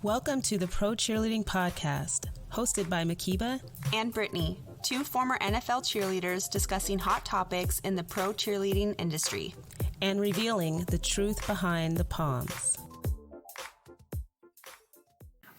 Welcome to the Pro Cheerleading Podcast, hosted by Mhkeeba and Brittany, two former NFL cheerleaders discussing hot topics in the pro cheerleading industry and revealing the truth behind the poms.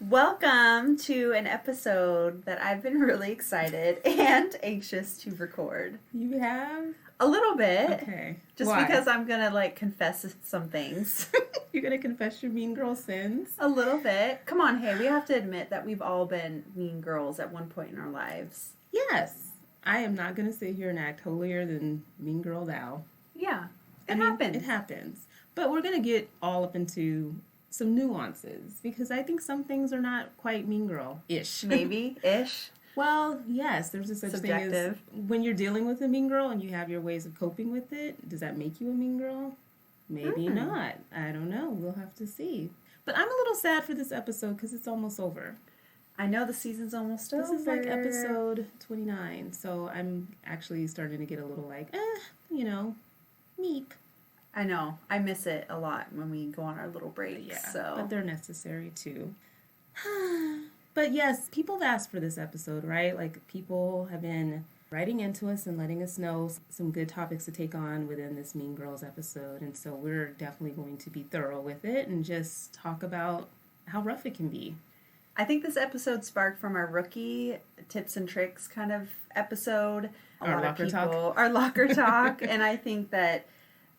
Welcome to an episode that I've been really excited and anxious to record. You have? A little bit. Okay. Just Why? because I'm going to confess some things. You're going to confess your mean girl sins? A little bit. Come on, hey, we have to admit that we've all been mean girls at one point in our lives. Yes. I am not going to sit here and act holier than mean girl thou. Yeah. It happens. It happens. But we're going to get all up into some nuances because I think some things are not quite mean girl-ish. Maybe. Ish. Well, yes, there's a such thing as when you're dealing with a mean girl and you have your ways of coping with it, does that make you a mean girl? Maybe not. I don't know. We'll have to see. But I'm a little sad for this episode because it's almost over. I know the season's almost over. This is like episode 29, so I'm actually starting to get a little meep. I know. I miss it a lot when we go on our little breaks. Yeah, so. But they're necessary too. But yes, people have asked for this episode, right? Like, people have been writing into us and letting us know some good topics to take on within this Mean Girls episode. And so we're definitely going to be thorough with it and just talk about how rough it can be. I think this episode sparked from our rookie tips and tricks kind of episode. Our locker talk. Our locker talk. And I think that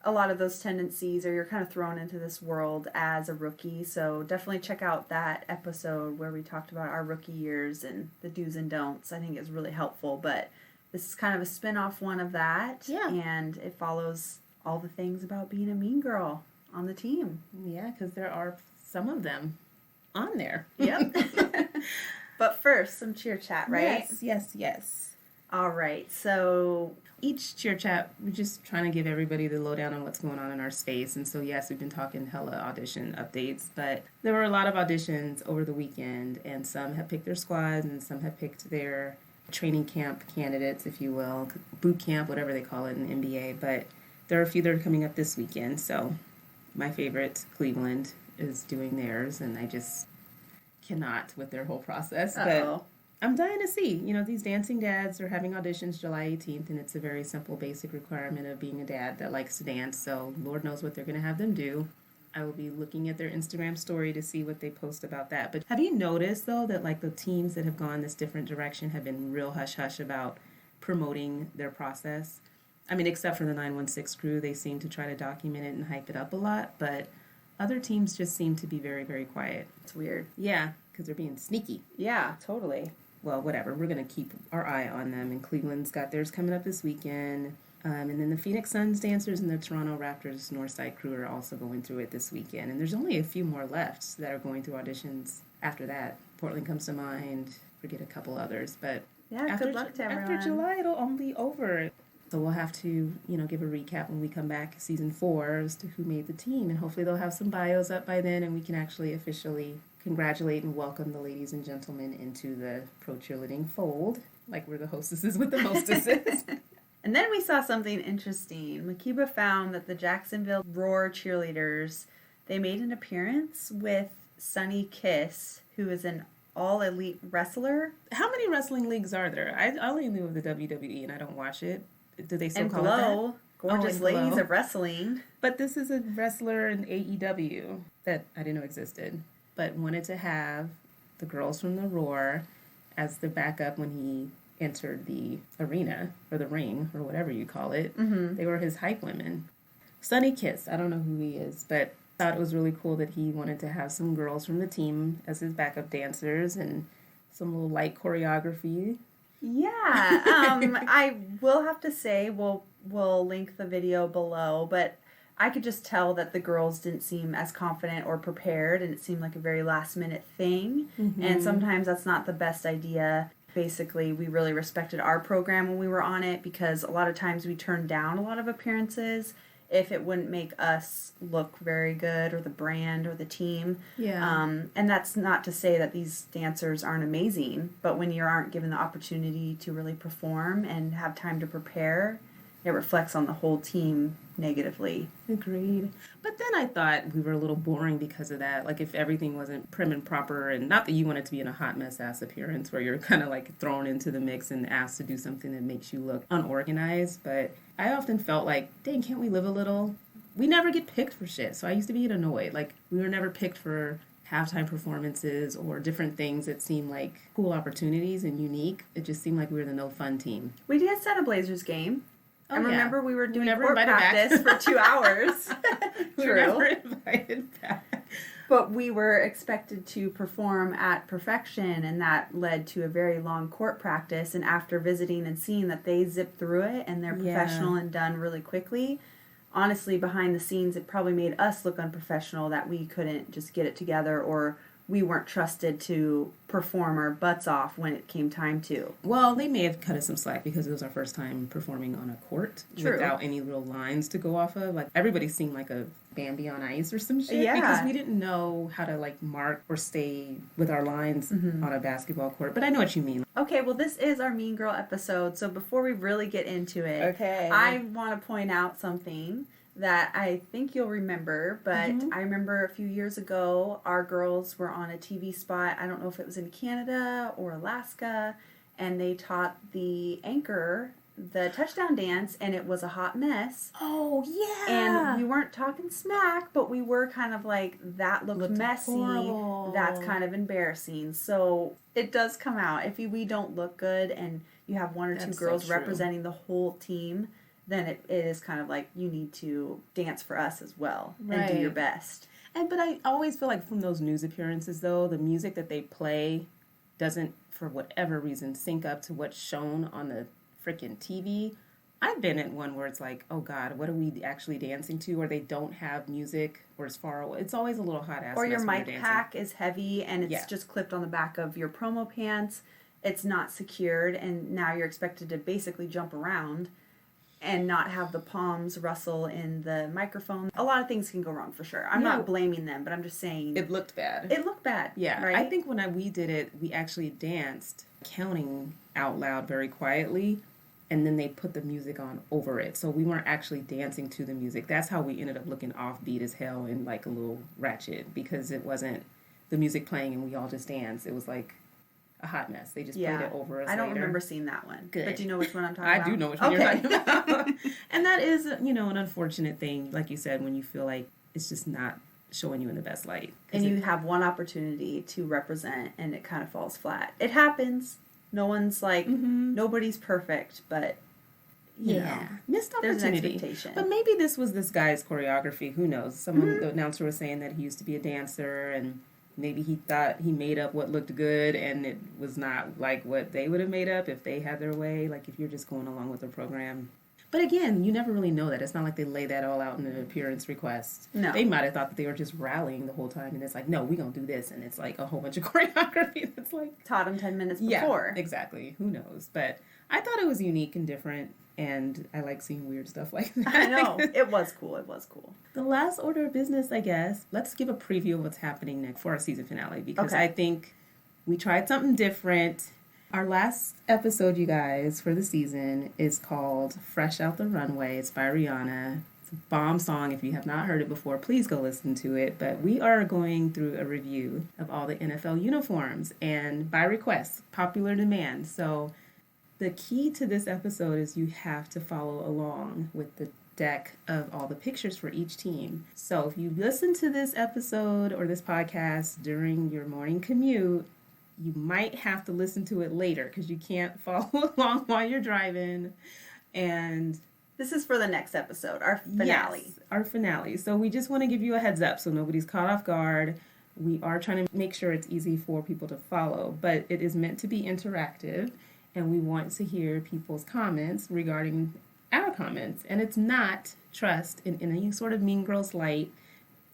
a lot of those tendencies, or you're kind of thrown into this world as a rookie. So definitely check out that episode where we talked about our rookie years and the do's and don'ts. I think it's really helpful. But this is kind of a spin-off one of that. Yeah. And it follows all the things about being a mean girl on the team. Yeah, because there are some of them on there. Yep. But first, some cheer chat, right? Yes. All right, so each cheer chat, we're just trying to give everybody the lowdown on what's going on in our space. And so, yes, we've been talking hella audition updates, but there were a lot of auditions over the weekend, and some have picked their squads, and some have picked their training camp candidates, if you will, boot camp, whatever they call it in the NBA. But there are a few that are coming up this weekend. So my favorite, Cleveland, is doing theirs, and I just cannot with their whole process. Uh-oh. But I'm dying to see. These dancing dads are having auditions July 18th, and it's a very simple, basic requirement of being a dad that likes to dance, so Lord knows what they're going to have them do. I will be looking at their Instagram story to see what they post about that. But have you noticed, though, that, the teams that have gone this different direction have been real hush-hush about promoting their process? I mean, except for the 916 crew, they seem to try to document it and hype it up a lot, but other teams just seem to be very, very quiet. It's weird. Yeah, because they're being sneaky. Yeah, totally. Well, whatever. We're going to keep our eye on them. And Cleveland's got theirs coming up this weekend. And then the Phoenix Suns dancers and the Toronto Raptors Northside crew are also going through it this weekend. And there's only a few more left that are going through auditions after that. Portland comes to mind. Forget a couple others. But yeah, good luck to everyone. After July, it'll all be over. So we'll have to, give a recap when we come back, season 4, as to who made the team. And hopefully they'll have some bios up by then, and we can actually officially congratulate and welcome the ladies and gentlemen into the pro cheerleading fold, like we're the hostesses with the mostesses. And then we saw something interesting. Mhkeeba found that the Jacksonville Roar cheerleaders, they made an appearance with Sonny Kiss, who is an all-elite wrestler. How many wrestling leagues are there? I only knew of the WWE, and I don't watch it. Do they still call it that? Gorgeous ladies of wrestling. But this is a wrestler in AEW that I didn't know existed, but wanted to have the girls from the Roar as the backup when he entered the arena, or the ring, or whatever you call it. Mm-hmm. They were his hype women. Sonny Kiss, I don't know who he is, but thought it was really cool that he wanted to have some girls from the team as his backup dancers and some little light choreography. Yeah, I will have to say we'll link the video below, but I could just tell that the girls didn't seem as confident or prepared, and it seemed like a very last-minute thing, and sometimes that's not the best idea. Basically, we really respected our program when we were on it because a lot of times we turned down a lot of appearances if it wouldn't make us look very good, or the brand, or the team. Yeah. And that's not to say that these dancers aren't amazing, but when you aren't given the opportunity to really perform and have time to prepare, it reflects on the whole team negatively. Agreed. But then I thought we were a little boring because of that. Like, if everything wasn't prim and proper, and not that you want it to be in a hot mess ass appearance where you're kind of like thrown into the mix and asked to do something that makes you look unorganized, but I often felt like, dang, can't we live a little? We never get picked for shit, so I used to be annoyed. Like, we were never picked for halftime performances or different things that seemed like cool opportunities and unique. It just seemed like we were the no fun team. We danced at a Blazers game. Oh, I remember we were doing court invited practice for 2 hours. We were never invited back. But we were expected to perform at perfection, and that led to a very long court practice. And after visiting and seeing that they zipped through it and they're professional and done really quickly, honestly, behind the scenes, it probably made us look unprofessional that we couldn't just get it together, or we weren't trusted to perform our butts off when it came time to. Well, they may have cut us some slack because it was our first time performing on a court without any real lines to go off of. Like, everybody seemed like a Bambi on ice or some shit because we didn't know how to, like, mark or stay with our lines on a basketball court. But I know what you mean. Okay, well, this is our Mean Girl episode, so before we really get into it, I want to point out something that I think you'll remember, but I remember a few years ago, our girls were on a TV spot. I don't know if it was in Canada or Alaska, and they taught the anchor the touchdown dance, and it was a hot mess. Oh, yeah. And we weren't talking smack, but we were kind of like, that looked messy. Horrible. That's kind of embarrassing. So it does come out. If we don't look good and you have one or two girls representing the whole team, then it is kind of like, you need to dance for us as well and do your best. But I always feel like from those news appearances, though, the music that they play doesn't, for whatever reason, sync up to what's shown on the freaking TV. I've been at one where it's like, oh God, what are we actually dancing to? Or they don't have music, or it's far away. It's always a little hot ass. Or your mic pack is heavy and it's just clipped on the back of your promo pants. It's not secured, and now you're expected to basically jump around and not have the palms rustle in the microphone. A lot of things can go wrong for sure. I'm not blaming them, but I'm just saying it looked bad. It looked bad. Yeah, right? I think when we did it, we actually danced, counting out loud very quietly, and then they put the music on over it. So we weren't actually dancing to the music. That's how we ended up looking offbeat as hell and like a little ratchet, because it wasn't the music playing and we all just danced. It was like a hot mess. They just played it over us I don't later. remember seeing that one. Good. But do you know which one I'm talking about? I do know which one you're talking about. And that is, an unfortunate thing, like you said, when you feel like it's just not showing you in the best light. And you have one opportunity to represent and it kind of falls flat. It happens. No one's like, nobody's perfect, but you know, missed opportunity. There's an expectation. But maybe this was this guy's choreography. Who knows? Someone, the announcer was saying that he used to be a dancer, and maybe he thought he made up what looked good, and it was not like what they would have made up if they had their way. Like, if you're just going along with the program. But again, you never really know that. It's not like they lay that all out in an appearance request. No. They might have thought that they were just rallying the whole time, and it's like, no, we're going to do this. And it's like a whole bunch of choreography that's like... Taught them 10 minutes before. Yeah, exactly. Who knows? But I thought it was unique and different, and I like seeing weird stuff like that. I know. It was cool. It was cool. The last order of business, I guess, let's give a preview of what's happening next for our season finale, because I think we tried something different. Our last episode, you guys, for the season is called Fresh Out the Runway. It's by Rihanna. It's a bomb song. If you have not heard it before, please go listen to it. But we are going through a review of all the NFL uniforms, and by request, popular demand. So the key to this episode is you have to follow along with the deck of all the pictures for each team. So if you listen to this episode or this podcast during your morning commute, you might have to listen to it later because you can't follow along while you're driving. And this is for the next episode, our finale. Yes, our finale. So we just want to give you a heads up so nobody's caught off guard. We are trying to make sure it's easy for people to follow, but it is meant to be interactive, and we want to hear people's comments regarding our comments. And it's not, trust, in any sort of Mean Girls light,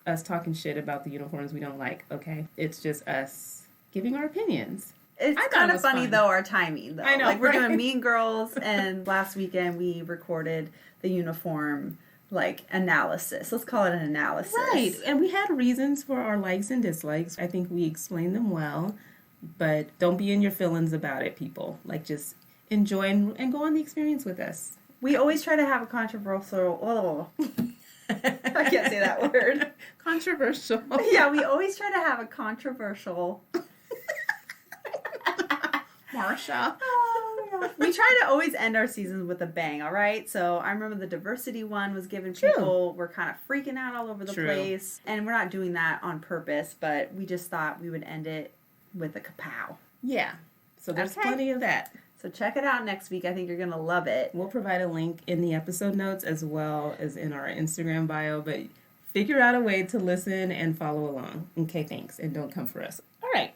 us talking shit about the uniforms we don't like, okay? It's just us giving our opinions. It's kind of funny, though, our timing, though. I know, like, we're doing Mean Girls, and last weekend we recorded the uniform, like, analysis. Let's call it an analysis. Right, and we had reasons for our likes and dislikes. I think we explained them well, but don't be in your feelings about it, people. Like, just enjoy and go on the experience with us. We always try to have a controversial... Oh. I can't say that word. Controversial. Yeah, we always try to have a controversial... Marsha. Oh, yeah. We try to always end our seasons with a bang, all right? So I remember the diversity one was giving people were kind of freaking out all over the place. And we're not doing that on purpose, but we just thought we would end it with a kapow. Yeah. So there's plenty of that. So check it out next week. I think you're going to love it. We'll provide a link in the episode notes as well as in our Instagram bio, but figure out a way to listen and follow along. Okay, thanks. And don't come for us. All right.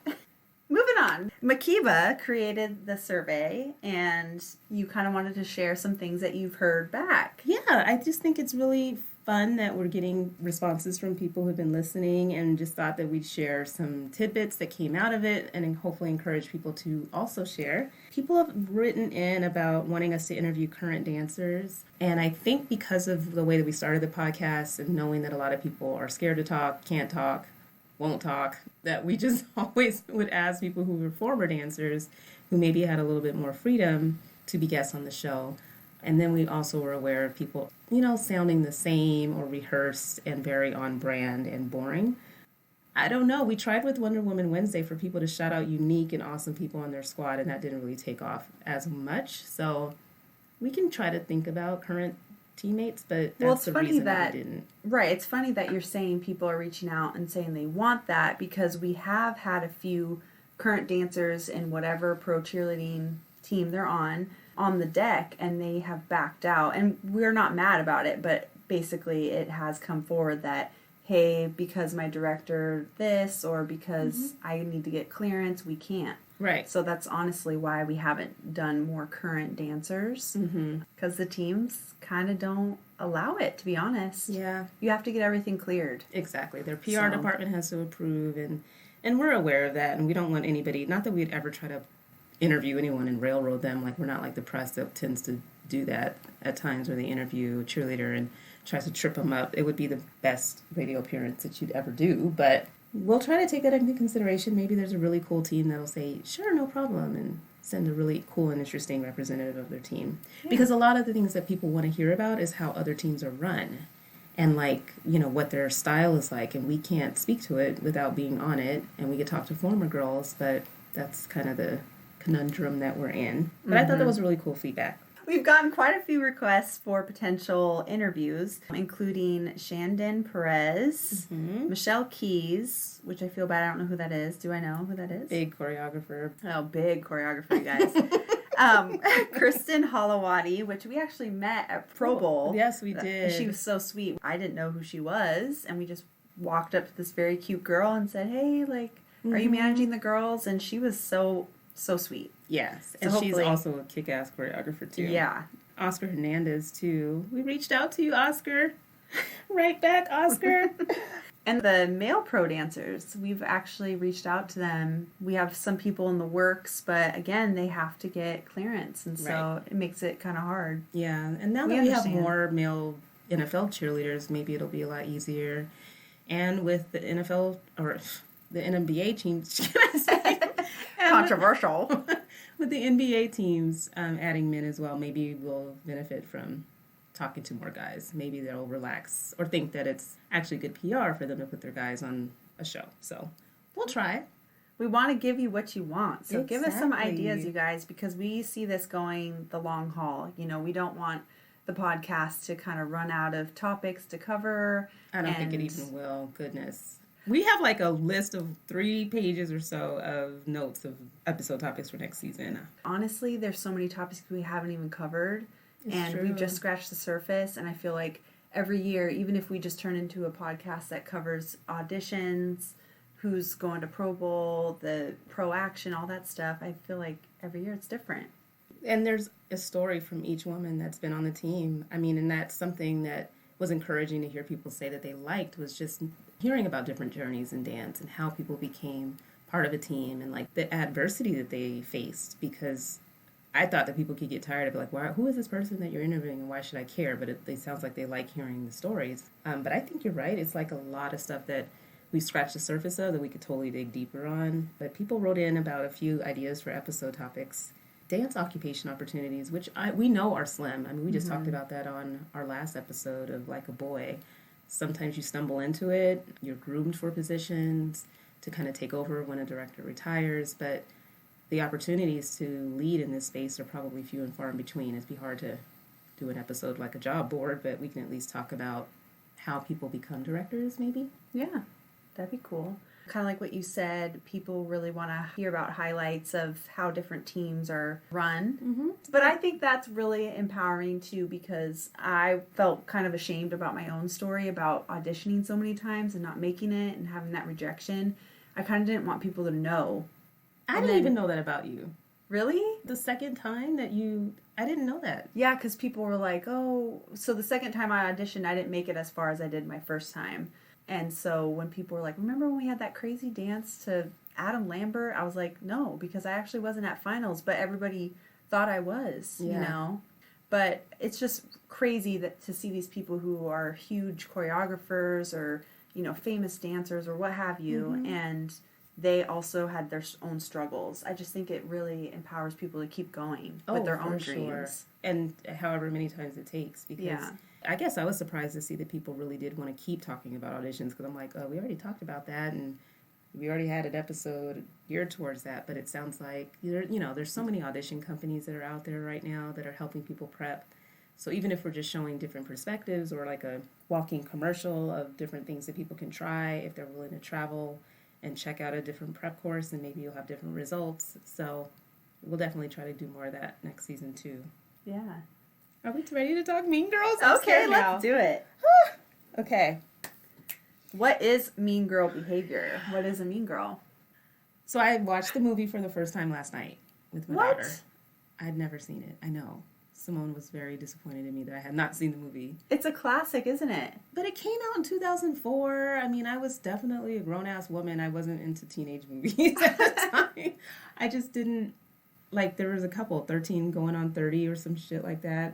Moving on. Mhkeeba created the survey, and you kind of wanted to share some things that you've heard back. Yeah, I just think it's really fun that we're getting responses from people who've been listening, and just thought that we'd share some tidbits that came out of it and hopefully encourage people to also share. People have written in about wanting us to interview current dancers, and I think because of the way that we started the podcast and knowing that a lot of people are scared to talk, can't talk, won't talk, that we just always would ask people who were former dancers who maybe had a little bit more freedom to be guests on the show. And then we also were aware of people, sounding the same or rehearsed and very on brand and boring. I don't know. We tried with Wonder Woman Wednesday for people to shout out unique and awesome people on their squad, and that didn't really take off as much. So we can try to think about current teammates, but that's the reason that we didn't. Right, it's funny that you're saying people are reaching out and saying they want that, because we have had a few current dancers in whatever pro cheerleading team they're on the deck, and they have backed out, and we're not mad about it, but basically it has come forward that, hey, because my director this, or because I need to get clearance, we can't. Right. So that's honestly why we haven't done more current dancers, because the teams kind of don't allow it, to be honest. Yeah. You have to get everything cleared. Exactly. Their PR department has to approve, and we're aware of that, and we don't want anybody, not that we'd ever try to interview anyone and railroad them, like we're not like the press that tends to do that at times where they interview a cheerleader and tries to trip them up. It would be the best radio appearance that you'd ever do, but we'll try to take that into consideration. Maybe there's a really cool team that'll say, sure, no problem, and send a really cool and interesting representative of their team. Yeah. Because a lot of the things that people want to hear about is how other teams are run and what their style is like, and we can't speak to it without being on it, and we could talk to former girls, but that's kind of the conundrum that we're in. But I thought that was really cool feedback. We've gotten quite a few requests for potential interviews, including Shandon Perez, Michelle Keys, which I feel bad, I don't know who that is. Do I know who that is? Big choreographer. Oh, big choreographer, you guys. Kristen Holowati, which we actually met at Pro Bowl. Yes, we did. She was so sweet. I didn't know who she was, and we just walked up to this very cute girl and said, hey, are you managing the girls? And she was so sweet. Yes, and she's also a kick-ass choreographer, too. Yeah. Oscar Hernandez, too. We reached out to you, Oscar. Right back, Oscar. And the male pro dancers, we've actually reached out to them. We have some people in the works, but again, they have to get clearance, and so it makes it kind of hard. Yeah, and now that we have more male NFL cheerleaders, maybe it'll be a lot easier. And with the NFL, or the NBA teams, can I say? Controversial. With the NBA teams adding men as well, maybe we'll benefit from talking to more guys. Maybe they'll relax or think that it's actually good PR for them to put their guys on a show. So we'll try. We want to give you what you want. So give us some ideas, you guys, because we see this going the long haul. We don't want the podcast to kind of run out of topics to cover. I don't think it even will. Goodness. We have a list of 3 pages or so of notes of episode topics for next season. Honestly, there's so many topics we haven't even covered. And we've just scratched the surface. And I feel like every year, even if we just turn into a podcast that covers auditions, who's going to Pro Bowl, the pro action, all that stuff, I feel like every year it's different. And there's a story from each woman that's been on the team. I mean, and that's something that was encouraging to hear people say that they liked, was just hearing about different journeys in dance and how people became part of a team and the adversity that they faced, because I thought that people could get tired of who is this person that you're interviewing and why should I care? But it sounds like they like hearing the stories. But I think you're right. It's a lot of stuff that we scratched the surface of that we could totally dig deeper on. But people wrote in about a few ideas for episode topics. dance occupation opportunities, which we know are slim. I mean, we just talked about that on our last episode of Like a Boy. Sometimes you stumble into it, you're groomed for positions to kind of take over when a director retires, but the opportunities to lead in this space are probably few and far in between. It'd be hard to do an episode like a job board, but we can at least talk about how people become directors, maybe. Yeah, that'd be cool. Kind of like what you said, people really want to hear about highlights of how different teams are run. Mm-hmm. But I think that's really empowering too, because I felt kind of ashamed about my own story about auditioning so many times and not making it and having that rejection. I kind of didn't want people to know. I didn't even know that about you. Really? The second time that I didn't know that. Yeah, because people were like, oh, so the second time I auditioned, I didn't make it as far as I did my first time. And so when people were like, remember when we had that crazy dance to Adam Lambert? I was like, no, because I actually wasn't at finals, but everybody thought I was, you know? But it's just crazy that to see these people who are huge choreographers or, you know, famous dancers or what have you, and they also had their own struggles. I just think it really empowers people to keep going with their own dreams. Sure. And however many times it takes, because I guess I was surprised to see that people really did want to keep talking about auditions, because I'm like, oh, we already talked about that, and we already had an episode geared towards that, but it sounds like, there's so many audition companies that are out there right now that are helping people prep. So even if we're just showing different perspectives or like a walking commercial of different things that people can try if they're willing to travel and check out a different prep course, and maybe you'll have different results. So we'll definitely try to do more of that next season too. Yeah. Are we ready to talk Mean Girls? Okay, let's do it. Okay. What is mean girl behavior? What is a mean girl? So I watched the movie for the first time last night with my daughter. I had never seen it. I know. Simone was very disappointed in me that I had not seen the movie. It's a classic, isn't it? But it came out in 2004. I mean, I was definitely a grown-ass woman. I wasn't into teenage movies at the time. I just didn't, like, there was a couple, 13 going on 30 or some shit like that.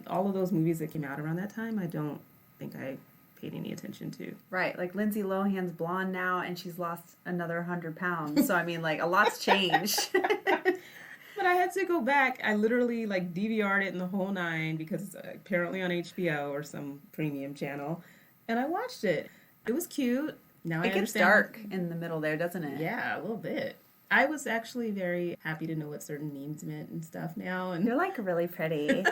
All of those movies that came out around that time, I don't think I paid any attention to. Right, like Lindsay Lohan's blonde now, and she's lost another 100 pounds. So, I mean, like, a lot's changed. But I had to go back. I literally like DVR'd it in the whole 9 because it's apparently on HBO or some premium channel. And I watched it. It was cute. Now it gets dark in the middle there, doesn't it? Yeah, a little bit. I was actually very happy to know what certain memes meant and stuff now. And you're like really pretty.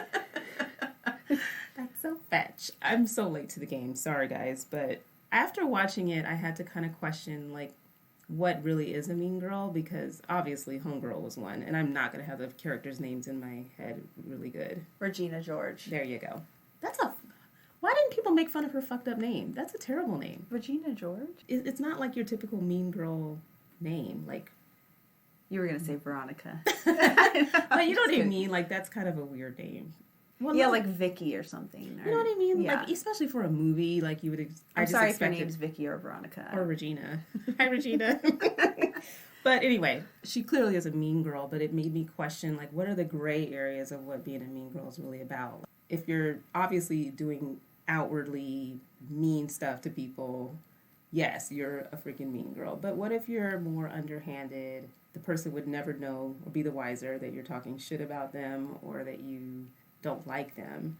That's so fetch. I'm so late to the game. Sorry, guys. But after watching it, I had to kind of question, like, what really is a mean girl, because obviously Homegirl was one, and I'm not going to have the characters' names in my head really good. Regina George. There you go. Why didn't people make fun of her fucked up name? That's a terrible name. Regina George? It's not like your typical mean girl name. Like, you were going to say Veronica. But you know what I mean? Like, that's kind of a weird name. Well, yeah, like Vicky or something. Or, you know what I mean? Yeah. Like, especially for a movie, like you would. I'm sorry if your name's Vicky or Veronica or Regina. Hi, Regina. But anyway, she clearly is a mean girl. But it made me question, like, what are the gray areas of what being a mean girl is really about? If you're obviously doing outwardly mean stuff to people, yes, you're a freaking mean girl. But what if you're more underhanded? The person would never know or be the wiser that you're talking shit about them or that you don't like them.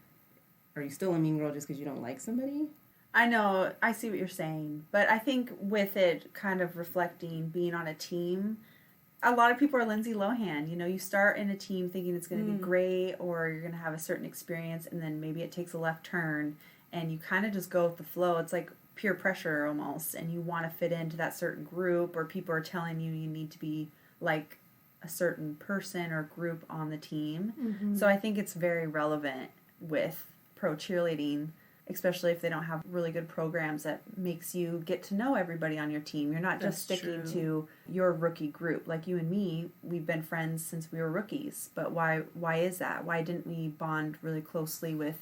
Are you still a mean girl just because you don't like somebody? I know, I see what you're saying, but I think with it kind of reflecting being on a team, a lot of people are Lindsay Lohan. You know, you start in a team thinking it's going to be great or you're going to have a certain experience, and then maybe it takes a left turn and you kind of just go with the flow. It's like peer pressure almost, and you want to fit into that certain group, or people are telling you you need to be like a certain person or group on the team. Mm-hmm. So I think it's very relevant with pro cheerleading, especially if they don't have really good programs that makes you get to know everybody on your team. You're not just sticking to your rookie group. Like you and me, we've been friends since we were rookies. But why is that? Why didn't we bond really closely with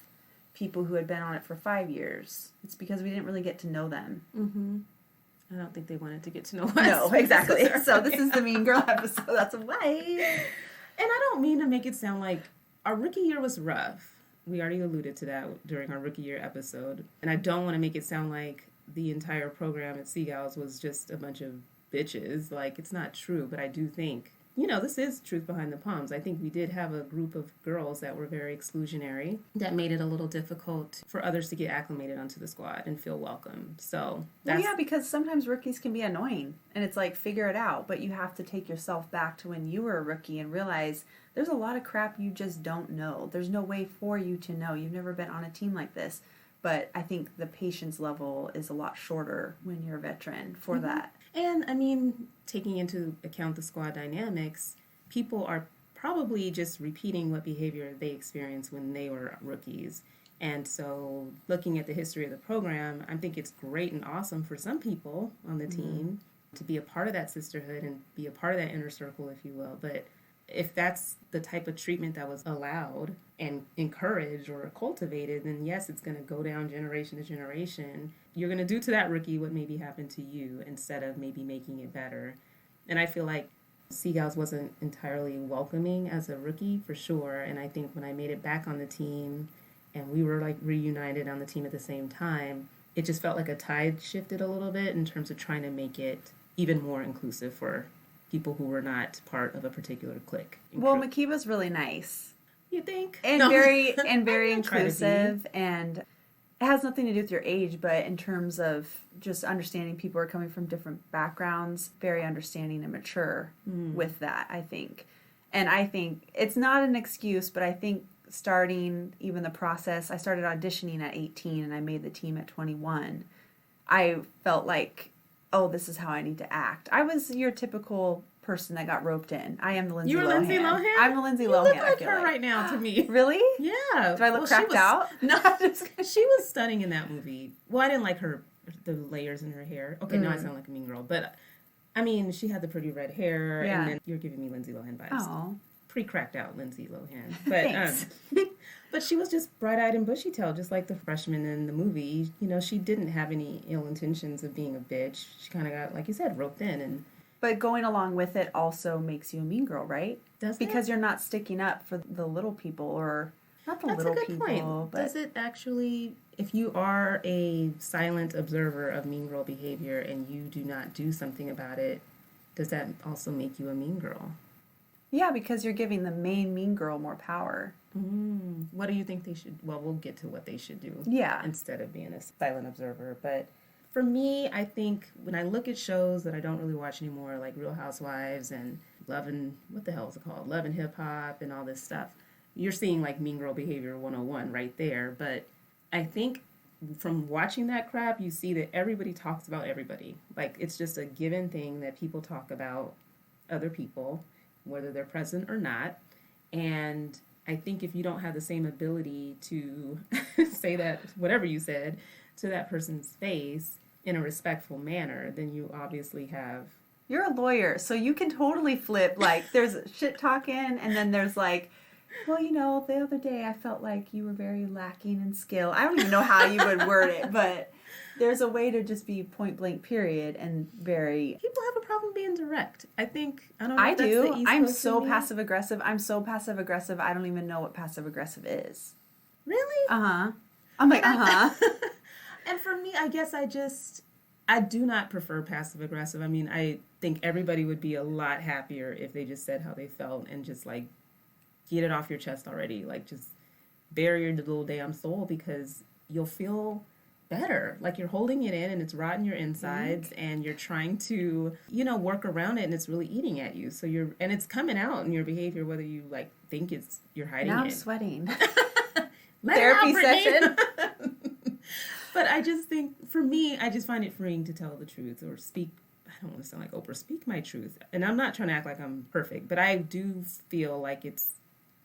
people who had been on it for 5 years? It's because we didn't really get to know them. Mm-hmm. I don't think they wanted to get to know us. No, exactly. So this is the Mean Girl episode. That's why. And I don't mean to make it sound like our rookie year was rough. We already alluded to that during our rookie year episode. And I don't want to make it sound like the entire program at Seagulls was just a bunch of bitches. Like, it's not true. But I do think this is truth behind the palms. I think we did have a group of girls that were very exclusionary that made it a little difficult for others to get acclimated onto the squad and feel welcome. So that's... Well, yeah, because sometimes rookies can be annoying and it's like, figure it out. But you have to take yourself back to when you were a rookie and realize there's a lot of crap you just don't know. There's no way for you to know. You've never been on a team like this. But I think the patience level is a lot shorter when you're a veteran for that. And, I mean, taking into account the squad dynamics, people are probably just repeating what behavior they experienced when they were rookies. And so looking at the history of the program, I think it's great and awesome for some people on the team to be a part of that sisterhood and be a part of that inner circle, if you will. But if that's the type of treatment that was allowed and encouraged or cultivated, then yes, it's going to go down generation to generation. You're going to do to that rookie what maybe happened to you instead of maybe making it better. And I feel like Seagulls wasn't entirely welcoming as a rookie for sure. And I think when I made it back on the team and we were like reunited on the team at the same time, it just felt like a tide shifted a little bit in terms of trying to make it even more inclusive for people who were not part of a particular clique. Well, Mhkeeba's really nice. You think? And very inclusive, and it has nothing to do with your age, but in terms of just understanding people are coming from different backgrounds, very understanding and mature with that, I think. And I think it's not an excuse, but I think starting even the process, I started auditioning at 18 and I made the team at 21. I felt like, oh, this is how I need to act. I was your typical person that got roped in. I am the Lindsay Lohan. You were Lindsay Lohan? I'm the Lindsay Lohan. You look like her right now to me. Really? Yeah. Do I look cracked out? No, she was stunning in that movie. Well, I didn't like the layers in her hair. Okay, now I sound like a mean girl. But, I mean, she had the pretty red hair. Yeah. And then you're giving me Lindsay Lohan vibes. Oh. Pretty cracked out Lindsay Lohan. But, Thanks. but she was just bright-eyed and bushy-tailed, just like the freshman in the movie. You know, she didn't have any ill intentions of being a bitch. She kind of got, like you said, roped in. But going along with it also makes you a mean girl, right? Does Because you're not sticking up for the little people, or not the little people. Point. But does it actually, if you are a silent observer of mean girl behavior and you do not do something about it, does that also make you a mean girl? Yeah, because you're giving the main mean girl more power. What do you think they should, well, we'll get to what they should do. Yeah. Instead of being a silent observer. But for me, I think when I look at shows that I don't really watch anymore, like Real Housewives and Love and, what the hell is it called? Love and Hip Hop and all this stuff, you're seeing like mean girl behavior 101 right there. But I think from watching that crap, you see that everybody talks about everybody. Like, it's just a given thing that people talk about other people, whether they're present or not. And I think if you don't have the same ability to say that, whatever you said, to that person's face in a respectful manner, then you obviously have... You're a lawyer, so you can totally flip, like, there's shit talking, and then there's like, well, you know, the other day I felt like you were very lacking in skill. I don't even know how you would word it, but there's a way to just be point blank, period, and very... People have a problem being direct. I think, I don't know I if that's do. the East I'm Coast so in me. passive aggressive. I'm so passive aggressive, I don't even know what passive aggressive is. Really? Uh-huh. I'm like, uh-huh. And for me, I guess I do not prefer passive aggressive. I mean, I think everybody would be a lot happier if they just said how they felt and just like get it off your chest already. Like, just bury your little damn soul, because you'll feel better. Like, you're holding it in and it's rotting your insides and you're trying to, you know, work around it and it's really eating at you. So and it's coming out in your behavior, whether you like think you're hiding Now it. I'm sweating. Therapy session. But I just think, for me, I just find it freeing to tell the truth or speak. I don't want to sound like Oprah, speak my truth. And I'm not trying to act like I'm perfect, but I do feel like it's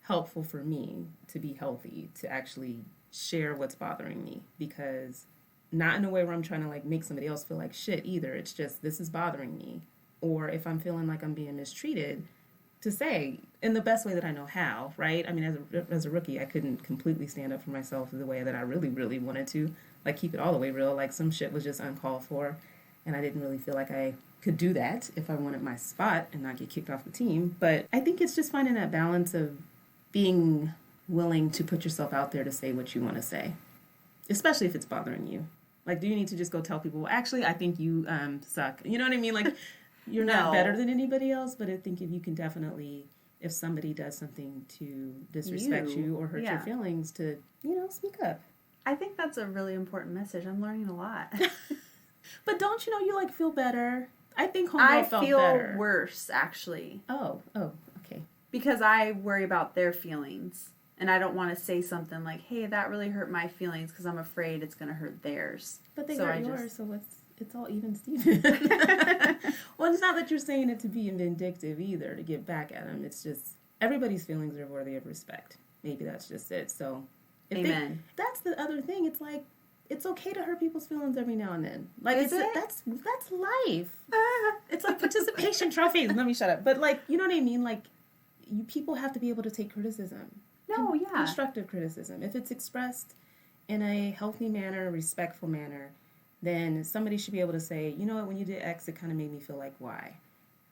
helpful for me to be healthy, to actually share what's bothering me, because not in a way where I'm trying to like make somebody else feel like shit either. It's just, this is bothering me. Or if I'm feeling like I'm being mistreated, to say in the best way that I know how, right? I mean, as a rookie, I couldn't completely stand up for myself the way that I really, really wanted to, like keep it all the way real. Like, some shit was just uncalled for, and I didn't really feel like I could do that if I wanted my spot and not get kicked off the team. But I think it's just finding that balance of being willing to put yourself out there to say what you want to say, especially if it's bothering you. Like, do you need to just go tell people, well, actually, I think you suck? You know what I mean? Like, you're not better than anybody else, but I think if you can definitely, if somebody does something to disrespect you or hurt your feelings, to, speak up. I think that's a really important message. I'm learning a lot. But don't you feel better? I think homegirl felt better. I feel worse, actually. Oh, okay. Because I worry about their feelings. And I don't want to say something like, hey, that really hurt my feelings because I'm afraid it's going to hurt theirs. But they hurt yours, so it's all even Steven. Well, it's not that you're saying it to be vindictive either, to get back at them. It's just everybody's feelings are worthy of respect. Maybe that's just it. So, amen. That's the other thing. It's like, it's okay to hurt people's feelings every now and then. Is it? That's life. It's like participation trophies. Let me shut up. But you know what I mean? You people have to be able to take criticism. No, yeah. Constructive criticism. If it's expressed in a healthy manner, respectful manner, then somebody should be able to say, you know what, when you did X, it kind of made me feel like Y,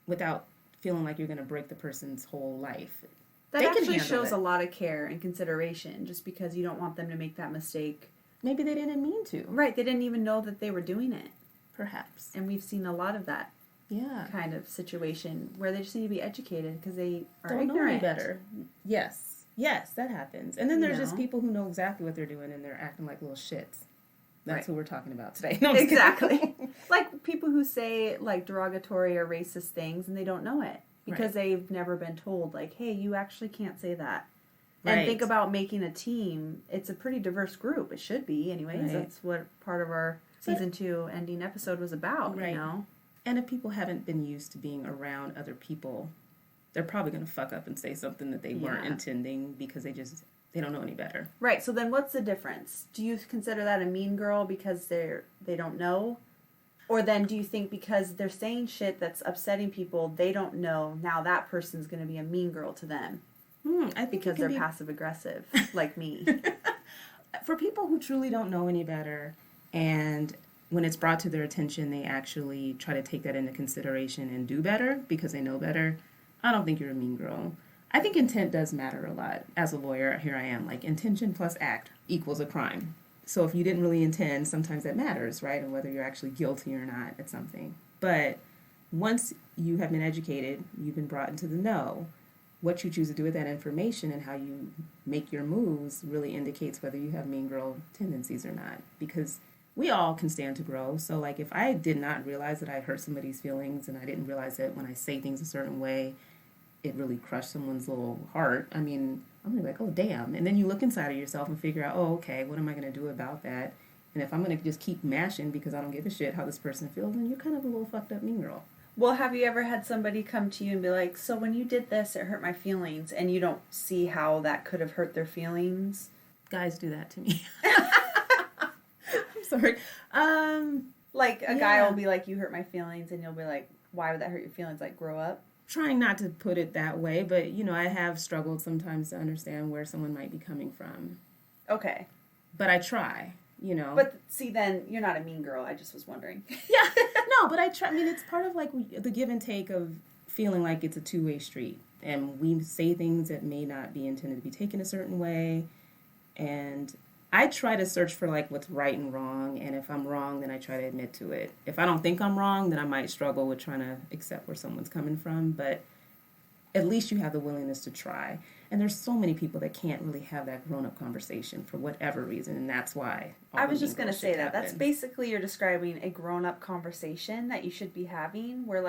without feeling like you're going to break the person's whole life. That actually shows a lot of care and consideration, just because you don't want them to make that mistake. Maybe they didn't mean to. Right, they didn't even know that they were doing it. Perhaps. And we've seen a lot of that kind of situation where they just need to be educated because they are ignorant. Know any better. Yes, that happens. And then there's just people who know exactly what they're doing and they're acting like little shits. That's who we're talking about today. No, exactly. Like people who say derogatory or racist things and they don't know it because they've never been told hey, you actually can't say that. Right. And think about making a team. It's a pretty diverse group. It should be anyways. Right. That's what part of our season 2 ending episode was about, right. And if people haven't been used to being around other people, they're probably going to fuck up and say something that they weren't intending because they don't know any better. Right. So then what's the difference? Do you consider that a mean girl because they don't know? Or then do you think because they're saying shit that's upsetting people, they don't know, now that person's going to be a mean girl to them? I think because they're passive aggressive, like me. For people who truly don't know any better, and when it's brought to their attention, they actually try to take that into consideration and do better because they know better, I don't think you're a mean girl. I think intent does matter a lot. As a lawyer, here I am, intention plus act equals a crime. So if you didn't really intend, sometimes that matters, right? And whether you're actually guilty or not at something. But once you have been educated, you've been brought into the know, what you choose to do with that information and how you make your moves really indicates whether you have mean girl tendencies or not. Because we all can stand to grow. So if I did not realize that I hurt somebody's feelings and I didn't realize that when I say things a certain way, it really crushed someone's little heart, I'm going to be like, oh, damn. And then you look inside of yourself and figure out, oh, okay, what am I going to do about that? And if I'm going to just keep mashing because I don't give a shit how this person feels, then you're kind of a little fucked up mean girl. Well, have you ever had somebody come to you and be like, so when you did this, it hurt my feelings, and you don't see how that could have hurt their feelings? Guys do that to me. I'm sorry. A guy will be like, you hurt my feelings, and you'll be like, why would that hurt your feelings? Grow up? Trying not to put it that way, but, I have struggled sometimes to understand where someone might be coming from. Okay. But I try. But see, then you're not a mean girl. I just was wondering. Yeah. No, but I try. It's part of the give and take of feeling like it's a two-way street. And we say things that may not be intended to be taken a certain way. And I try to search for what's right and wrong. And if I'm wrong, then I try to admit to it. If I don't think I'm wrong, then I might struggle with trying to accept where someone's coming from. But at least you have the willingness to try. And there's so many people that can't really have that grown-up conversation for whatever reason, and that's why. I was just going to say that. That's basically you're describing a grown-up conversation that you should be having where,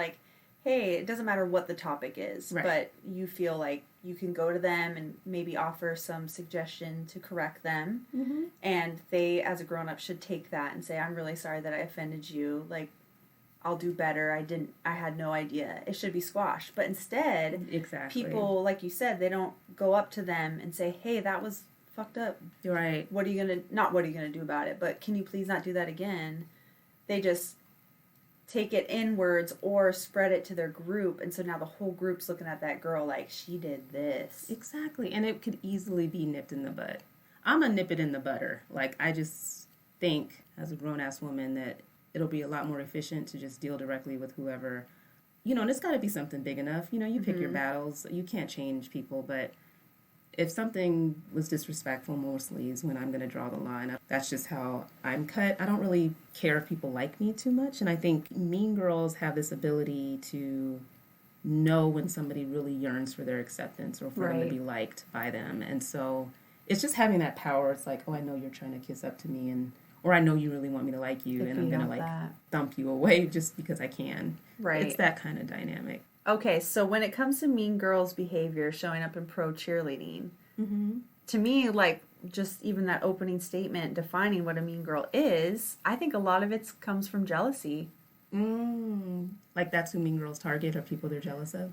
hey, it doesn't matter what the topic is, right, but you feel like you can go to them and maybe offer some suggestion to correct them, mm-hmm, and they, as a grown-up, should take that and say, I'm really sorry that I offended you, I'll do better. I had no idea. It should be squashed. But instead, people, like you said, they don't go up to them and say, hey, that was fucked up. You're right. What are you going to do about it? But can you please not do that again? They just take it inwards or spread it to their group. And so now the whole group's looking at that girl like, she did this. Exactly. And it could easily be nipped in the bud. I'm a nip it in the butter. I just think, as a grown-ass woman, that it'll be a lot more efficient to just deal directly with whoever, and it's got to be something big enough. You pick, mm-hmm, your battles. You can't change people, but if something was disrespectful, mostly is when I'm going to draw the line. That's just how I'm cut. I don't really care if people like me too much. And I think mean girls have this ability to know when somebody really yearns for their acceptance or for them to be liked by them. And so it's just having that power. It's like, oh, I know you're trying to kiss up to me, and or I know you really want me to like you, and I'm going to like dump you away just because I can. Right. It's that kind of dynamic. Okay, so when it comes to mean girls' behavior showing up in pro cheerleading, to me, like, just even that opening statement defining what a mean girl is, I think a lot of it comes from jealousy. Like that's who mean girls target, or people they're jealous of?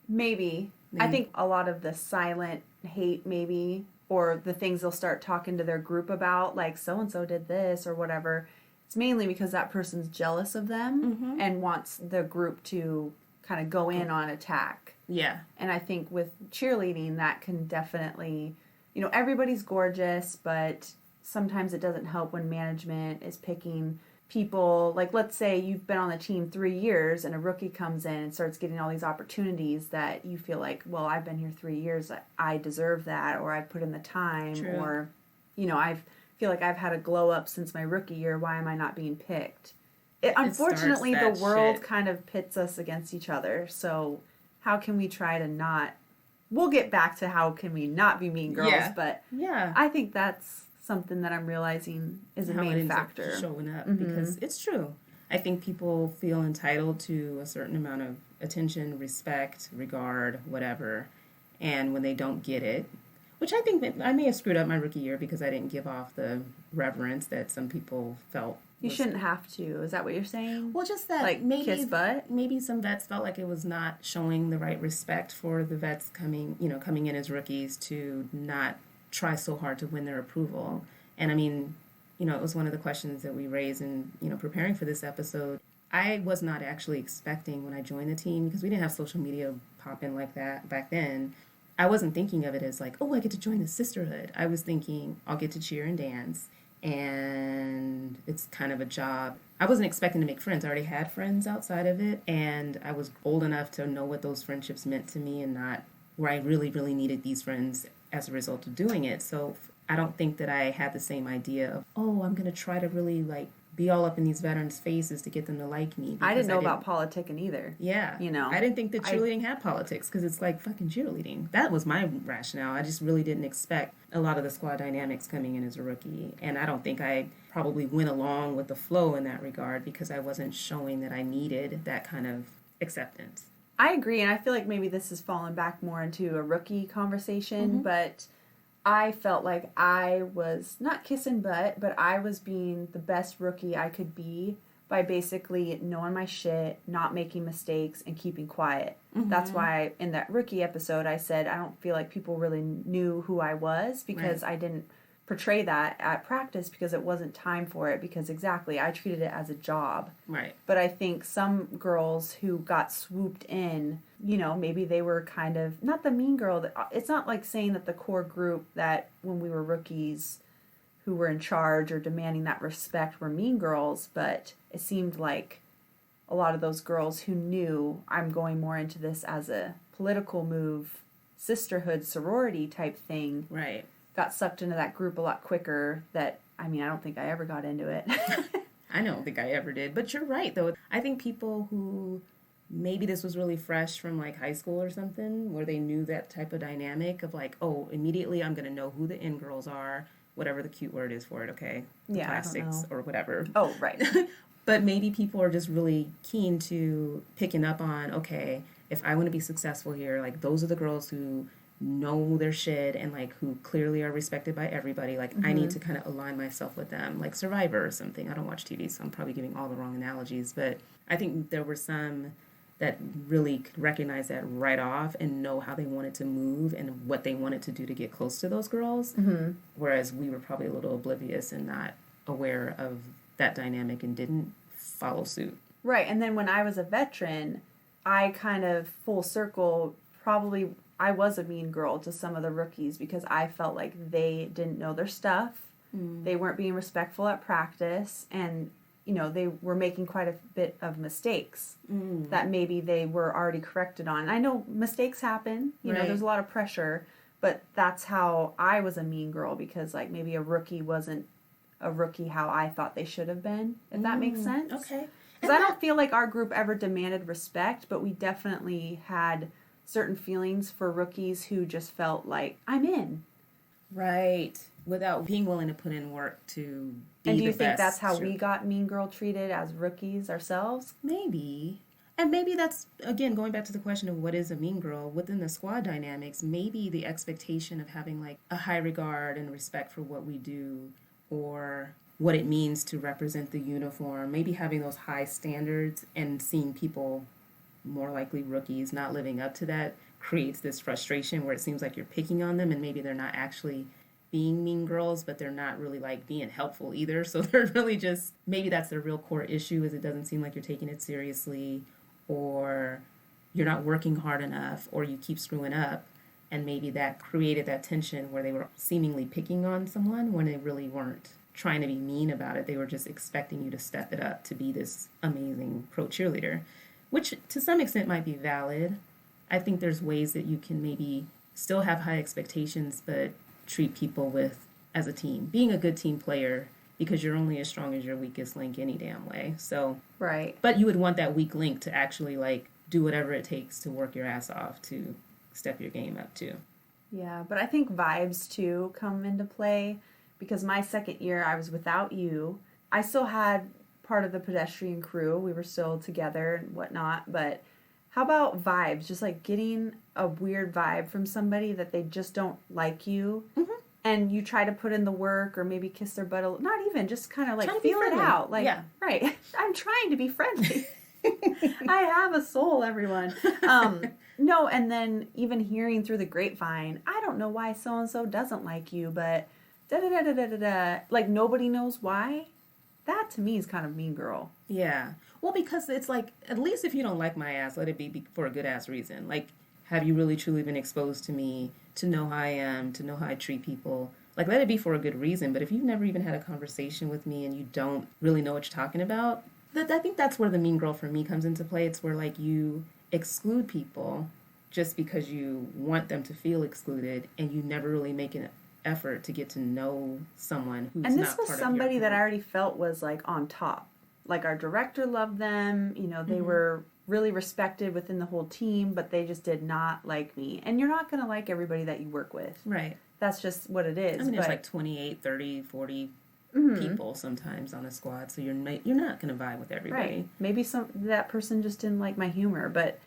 Maybe. I think a lot of the silent hate, maybe, or the things they'll start talking to their group about, like, so-and-so did this or whatever, it's mainly because that person's jealous of them and wants the group to kind of go in on attack. Yeah. And I think with cheerleading, that can definitely, you know, everybody's gorgeous, but sometimes it doesn't help when management is picking people. Like, let's say you've been on the team 3 years and a rookie comes in and starts getting all these opportunities that you feel like, well, I've been here 3 years, I deserve that, or I've put in the time, or, you know, I feel like I've had a glow up since my rookie year. Why am I not being picked? Unfortunately, the world kind of pits us against each other. So how can we try to not... We'll get back to how can we not be mean girls, but I think that's something that I'm realizing is a main factor. Showing up, because it's true. I think people feel entitled to a certain amount of attention, respect, regard, whatever, and when they don't get it, which I think I may have screwed up my rookie year because I didn't give off the reverence that some people felt. You shouldn't have to. Is that what you're saying? Well, just that, like, maybe kiss butt? Maybe some vets felt like it was not showing the right respect for the vets coming in as rookies, to not try so hard to win their approval. And I mean, you know, it was one of the questions that we raised in, you know, preparing for this episode. I was not actually expecting when I joined the team, because we didn't have social media pop in like that back then. I wasn't thinking of it as like, oh, I get to join the sisterhood. I was thinking I'll get to cheer and dance, and it's kind of a job. I wasn't expecting to make friends. I already had friends outside of it, and I was old enough to know what those friendships meant to me, and not where I really, really needed these friends as a result of doing it. So I don't think that I had the same idea of, oh, I'm going to try to really, like, be all up in these veterans' faces to get them to like me. I didn't know about politicking either. Yeah. You know? I didn't think that cheerleading had politics, because it's like fucking cheerleading. That was my rationale. I just really didn't expect a lot of the squad dynamics coming in as a rookie. And I don't think I probably went along with the flow in that regard, because I wasn't showing that I needed that kind of acceptance. I agree, and I feel like maybe this has fallen back more into a rookie conversation, but I felt like I was not kissing butt, but I was being the best rookie I could be by basically knowing my shit, not making mistakes, and keeping quiet. That's why in that rookie episode I said I don't feel like people really knew who I was, because I didn't portray that at practice, because it wasn't time for it, because exactly, I treated it as a job. Right. But I think some girls who got swooped in, you know, maybe they were kind of, not the mean girl, it's not like saying that the core group that when we were rookies who were in charge or demanding that respect were mean girls, but it seemed like a lot of those girls who knew I'm going more into this as a political move, sisterhood, sorority type thing. Right. Got sucked into that group a lot quicker. That, I mean, I don't think I ever got into it. I don't think I ever did. But you're right, though. I think people who, maybe this was really fresh from like high school or something, where they knew that type of dynamic of like, oh, immediately I'm going to know who the in girls are, whatever the cute word is for it, okay? Yeah, plastics or whatever. Oh, right. But maybe people are just really keen to picking up on, okay, if I want to be successful here, like those are the girls who know their shit and like who clearly are respected by everybody. Like I need to kind of align myself with them, like Survivor or something. I don't watch TV, so I'm probably giving all the wrong analogies, but I think there were some that really could recognize that right off and know how they wanted to move and what they wanted to do to get close to those girls. Whereas we were probably a little oblivious and not aware of that dynamic and didn't follow suit. Right. And then when I was a veteran, I kind of full circle probably, I was a mean girl to some of the rookies, because I felt like they didn't know their stuff. They weren't being respectful at practice, and you know, they were making quite a bit of mistakes that maybe they were already corrected on. I know mistakes happen, you know, there's a lot of pressure, but that's how I was a mean girl, because like maybe a rookie wasn't a rookie how I thought they should have been, if that makes sense. Okay. Because I don't feel like our group ever demanded respect, but we definitely had certain feelings for rookies who just felt like, I'm in. Right. Without being willing to put in work to be And do you the think best. that's how we got mean girl treated as rookies ourselves? Maybe. And maybe that's, again, going back to the question of what is a mean girl, within the squad dynamics, maybe the expectation of having like a high regard and respect for what we do, or what it means to represent the uniform, maybe having those high standards and seeing people, more likely rookies, not living up to that creates this frustration where it seems like you're picking on them, and maybe they're not actually being mean girls, but they're not really like being helpful either. So they're really just, maybe that's their real core issue, is it doesn't seem like you're taking it seriously, or you're not working hard enough, or you keep screwing up. And maybe that created that tension where they were seemingly picking on someone when they really weren't trying to be mean about it. They were just expecting you to step it up to be this amazing pro cheerleader, which to some extent might be valid. I think there's ways that you can maybe still have high expectations, but treat people with, as a team, being a good team player, because you're only as strong as your weakest link any damn way. So, right. But you would want that weak link to actually like do whatever it takes to work your ass off to step your game up too. Yeah, but I think vibes too come into play, because my second year I was without you. I still had part of the pedestrian crew. We were still together and whatnot, but how about vibes? Just like getting a weird vibe from somebody that they just don't like you, and you try to put in the work or maybe kiss their butt. Not even, just kind of like feel it out. Like, yeah. Right. I'm trying to be friendly. I have a soul, everyone. No, and then even hearing through the grapevine, I don't know why so-and-so doesn't like you, but da-da-da-da-da-da-da. Like, nobody knows why. That, to me, is kind of mean girl. Yeah. Well, because it's like, at least if you don't like my ass, let it be for a good-ass reason. Like, have you really, truly been exposed to me, to know how I am, to know how I treat people? Like, let it be for a good reason. But if you've never even had a conversation with me and you don't really know what you're talking about, I think that's where the mean girl for me comes into play. It's where, like, you exclude people just because you want them to feel excluded, and you never really make an effort to get to know someone who's not part of your group. And this was somebody that I already felt was, like, on top. Like, our director loved them. You know, they were really respected within the whole team, but they just did not like me. And you're not going to like everybody that you work with. Right. That's just what it is. I mean, there's like 28, 30, 40 people sometimes on a squad, so you're not going to vibe with everybody. Right. Maybe that person just didn't like my humor, but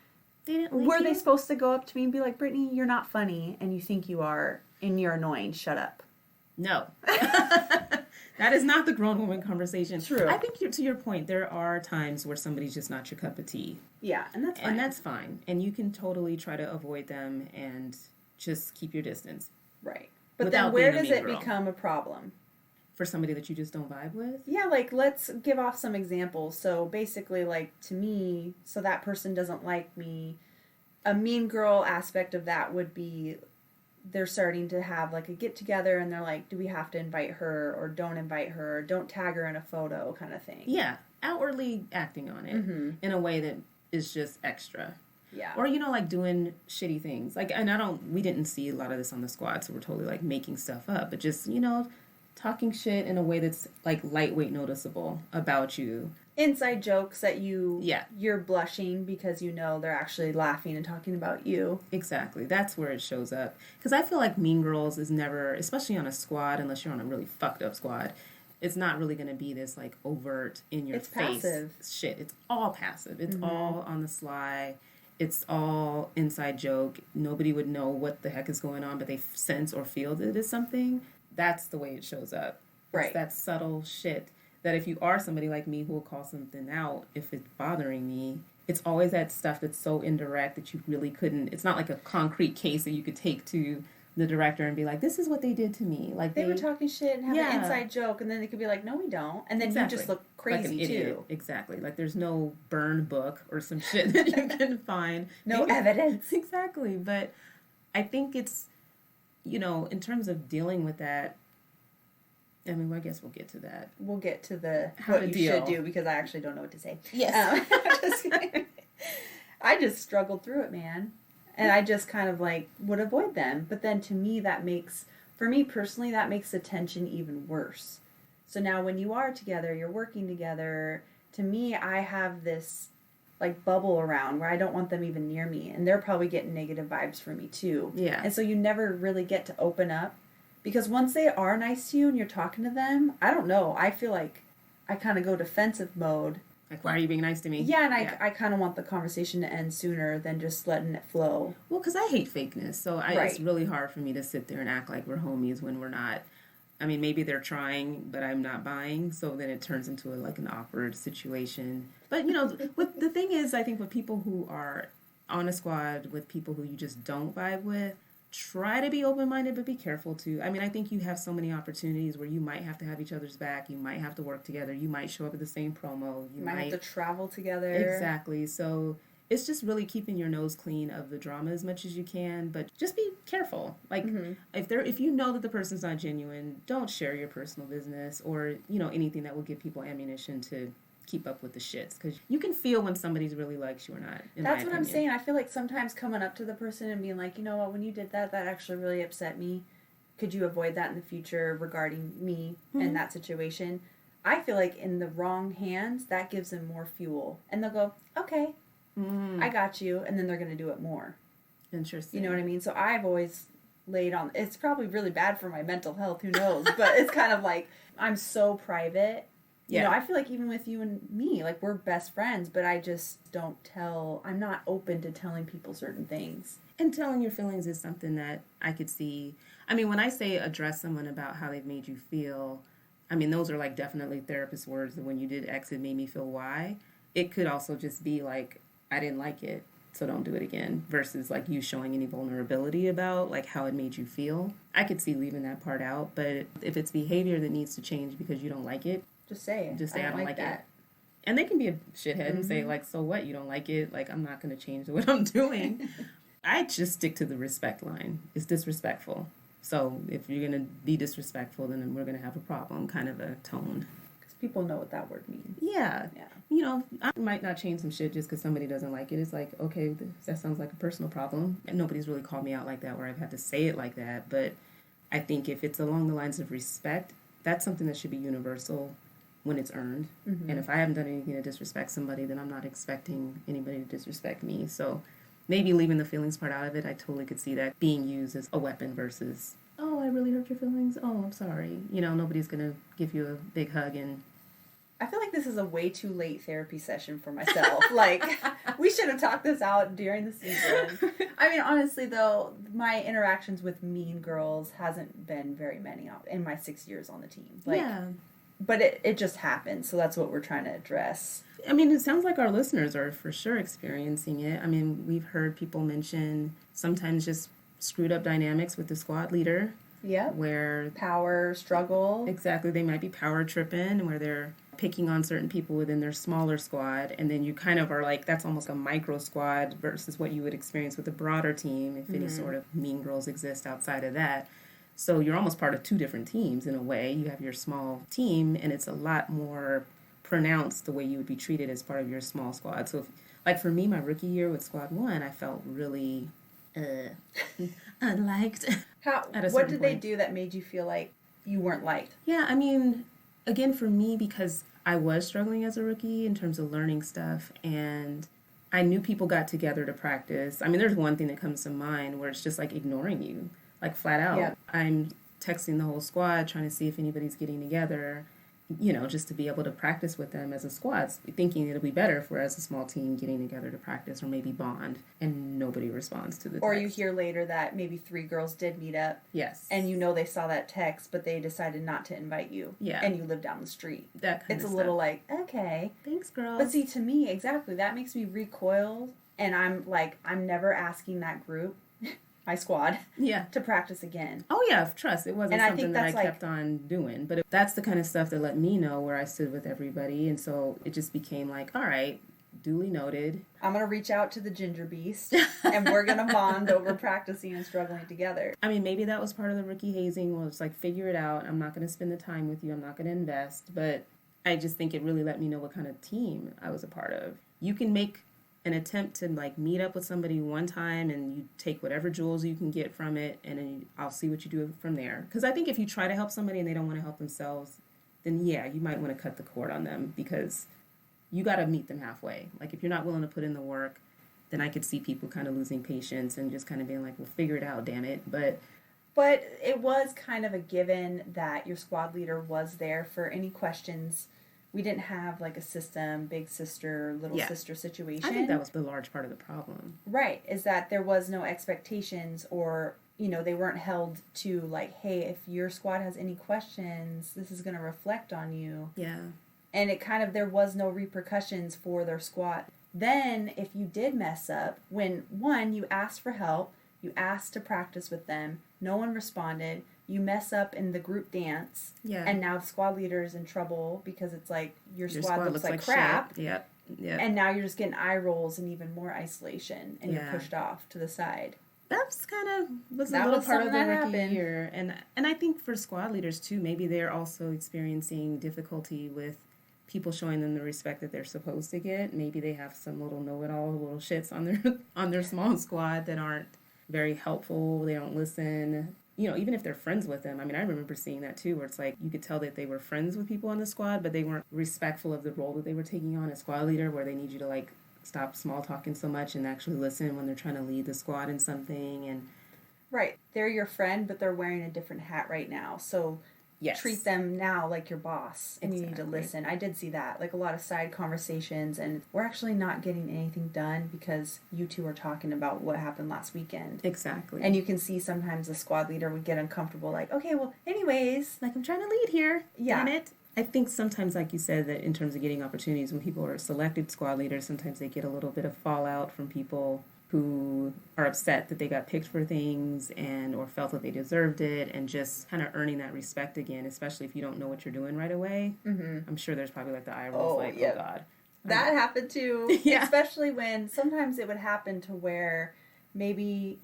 They didn't like were you? they supposed to go up to me and be like, Brittany, you're not funny, and you think you are, and you're annoying, shut up? No. That is not the grown woman conversation. True. I think to your point, there are times where somebody's just not your cup of tea. Yeah, and that's fine. And that's fine. And you can totally try to avoid them and just keep your distance. Right. But Without then where being a does mean it girl. become a problem? For somebody that you just don't vibe with? Yeah, like, let's give off some examples. So basically, like, to me, so that person doesn't like me, a mean girl aspect of that would be they're starting to have, like, a get-together, and they're like, do we have to invite her, or don't invite her, or don't tag her in a photo kind of thing. Yeah. Outwardly acting on it in a way that is just extra. Yeah. Or, you know, like doing shitty things. Like, and we didn't see a lot of this on the squad, so we're totally, like, making stuff up. But just, you know, talking shit in a way that's, like, lightweight noticeable about you. Inside jokes that you're blushing because you know they're actually laughing and talking about you. Exactly. That's where it shows up. Because I feel like Mean Girls is never, especially on a squad, unless you're on a really fucked up squad, it's not really going to be this, like, overt, in your face passive shit. It's all passive. It's all on the sly. It's all inside joke. Nobody would know what the heck is going on, but they sense or feel that it is something. That's the way it shows up. Right. It's that subtle shit that if you are somebody like me who will call something out if it's bothering me, it's always that stuff that's so indirect that you really couldn't, it's not like a concrete case that you could take to the director and be like, this is what they did to me. Like they were talking shit and have Yeah. an inside joke, and then they could be like, no, we don't. And then you just look like an crazy, idiot. too. Exactly. Like there's no burn book or some shit that you can find. No evidence. Exactly. But I think it's, you know, in terms of dealing with that, I mean, well, I guess we'll get to that. We'll get to How what to you deal. should do, because I actually don't know what to say. Yes. I just struggled through it, man. And I just kind of like would avoid them. But then to me, for me personally, that makes the tension even worse. So now when you are together, you're working together, to me, I have this like bubble around where I don't want them even near me. And they're probably getting negative vibes from me too. Yeah. And so you never really get to open up. Because once they are nice to you and you're talking to them, I don't know. I feel like I kind of go defensive mode. Like, why are you being nice to me? Yeah, and I kind of want the conversation to end sooner than just letting it flow. Well, because I hate fakeness. So Right. It's really hard for me to sit there and act like we're homies when we're not. I mean, maybe they're trying, but I'm not buying. So then it turns into like an awkward situation. But, the thing is, I think with people who are on a squad with people who you just don't vibe with, try to be open-minded, but be careful too. I mean, I think you have so many opportunities where you might have to have each other's back. You might have to work together. You might show up at the same promo. You might have to travel together. Exactly. So it's just really keeping your nose clean of the drama as much as you can, but just be careful. Like, if you know that the person's not genuine, don't share your personal business or, anything that will give people ammunition to keep up with the shits, because you can feel when somebody's really likes you or not. That's what I'm saying. I feel like sometimes coming up to the person and being like, you know what, when you did that actually really upset me. Could you avoid that in the future regarding me and that situation? I feel like in the wrong hands, that gives them more fuel. And they'll go, okay, I got you. And then they're going to do it more. Interesting. You know what I mean? So I've always laid on, it's probably really bad for my mental health, who knows? But it's kind of like, I'm so private. Yeah. I feel like even with you and me, like we're best friends, but I just I'm not open to telling people certain things. And telling your feelings is something that I could see. I mean, when I say address someone about how they've made you feel, I mean, those are like definitely therapist words. That when you did X, it made me feel Y. It could also just be like, I didn't like it, so don't do it again, versus like you showing any vulnerability about like how it made you feel. I could see leaving that part out, but if it's behavior that needs to change because you don't like it, just say it. Just say I don't like that. it. And they can be a shithead and say like, so what, you don't like it? Like, I'm not going to change what I'm doing. I just stick to the respect line. It's disrespectful. So if you're going to be disrespectful, then we're going to have a problem, kind of a tone. Because people know what that word means. Yeah. I might not change some shit just because somebody doesn't like it. It's like, okay, that sounds like a personal problem. And nobody's really called me out like that where I've had to say it like that. But I think if it's along the lines of respect, that's something that should be universal when it's earned. And if I haven't done anything to disrespect somebody, then I'm not expecting anybody to disrespect me. So maybe leaving the feelings part out of it, I totally could see that being used as a weapon versus, oh, I really hurt your feelings. Oh, I'm sorry. Nobody's going to give you a big hug. And I feel like this is a way too late therapy session for myself. Like, we should have talked this out during the season. I mean, honestly, though, my interactions with mean girls hasn't been very many in my 6 years on the team. Like, yeah. But it just happened, so that's what we're trying to address. I mean, it sounds like our listeners are for sure experiencing it. I mean, we've heard people mention sometimes just screwed up dynamics with the squad leader. Yeah. Where power struggle. Exactly. They might be power tripping, where they're picking on certain people within their smaller squad, and then you kind of are like, that's almost a micro squad versus what you would experience with a broader team if any sort of mean girls exist outside of that. So you're almost part of two different teams in a way. You have your small team, and it's a lot more pronounced the way you would be treated as part of your small squad. So, like for me, my rookie year with Squad 1, I felt really unliked. What did they do that made you feel like you weren't liked? Yeah, I mean, again, for me, because I was struggling as a rookie in terms of learning stuff, and I knew people got together to practice. I mean, there's one thing that comes to mind where it's just like ignoring you. Like flat out. Yeah. I'm texting the whole squad trying to see if anybody's getting together, just to be able to practice with them as a squad, thinking it'll be better if we're as a small team getting together to practice or maybe bond, and nobody responds to the text. Or you hear later that maybe 3 girls did meet up. Yes. And they saw that text, but they decided not to invite you. Yeah. And you live down the street. That kind of stuff. It's a little like, okay. Thanks, girls. But see, to me, exactly, that makes me recoil, and I'm like, I'm never asking that group, my squad, to practice again. Oh yeah, trust. It wasn't something that I kept on doing, but that's the kind of stuff that let me know where I stood with everybody, and so it just became like, all right, duly noted. I'm gonna reach out to the ginger beast, and we're gonna bond over practicing and struggling together. I mean, maybe that was part of the rookie hazing. Was like, figure it out. I'm not gonna spend the time with you. I'm not gonna invest, but I just think it really let me know what kind of team I was a part of. You can make an attempt to like meet up with somebody one time and you take whatever jewels you can get from it, and then I'll see what you do from there. Because I think if you try to help somebody and they don't want to help themselves, then yeah, you might want to cut the cord on them, because you got to meet them halfway. Like if you're not willing to put in the work, then I could see people kind of losing patience and just kind of being like, well, figure it out, damn it. But it was kind of a given that your squad leader was there for any questions. We didn't have like a system, big sister, little sister situation. I think that was the large part of the problem. Right, is that there was no expectations, or, you know, they weren't held to like, hey, if your squad has any questions, this is going to reflect on you. Yeah. And it kind of, there was no repercussions for their squad. Then if you did mess up, when one, you asked for help, you asked to practice with them, no one responded, you mess up in the group dance, and now the squad leader is in trouble because it's like your squad looks like crap. Yep. And now you're just getting eye rolls and even more isolation, and you're pushed off to the side. That's kind of was a little part of the rookie year. And I think for squad leaders too, maybe they're also experiencing difficulty with people showing them the respect that they're supposed to get. Maybe they have some little know-it-all little shits on their small squad that aren't very helpful. They don't listen. You know, even if they're friends with them. I mean, I remember seeing that too, where it's like you could tell that they were friends with people on the squad, but they weren't respectful of the role that they were taking on as squad leader, where they need you to like stop small talking so much and actually listen when they're trying to lead the squad in something. And right, they're your friend, but they're wearing a different hat right now. So treat them now like your boss, and you need to listen. I did see that, like a lot of side conversations, and we're actually not getting anything done because you two are talking about what happened last weekend. Exactly. And you can see sometimes the squad leader would get uncomfortable, like, okay, well, anyways. Like, I'm trying to lead here. Yeah. Damn it. I think sometimes, like you said, that in terms of getting opportunities, when people are selected squad leaders, sometimes they get a little bit of fallout from people who are upset that they got picked for things and or felt that they deserved it, and just kind of earning that respect again, especially if you don't know what you're doing right away. Mm-hmm. I'm sure there's probably like the eye rolls, oh God. That happened too. Yeah. Especially when sometimes it would happen to where maybe,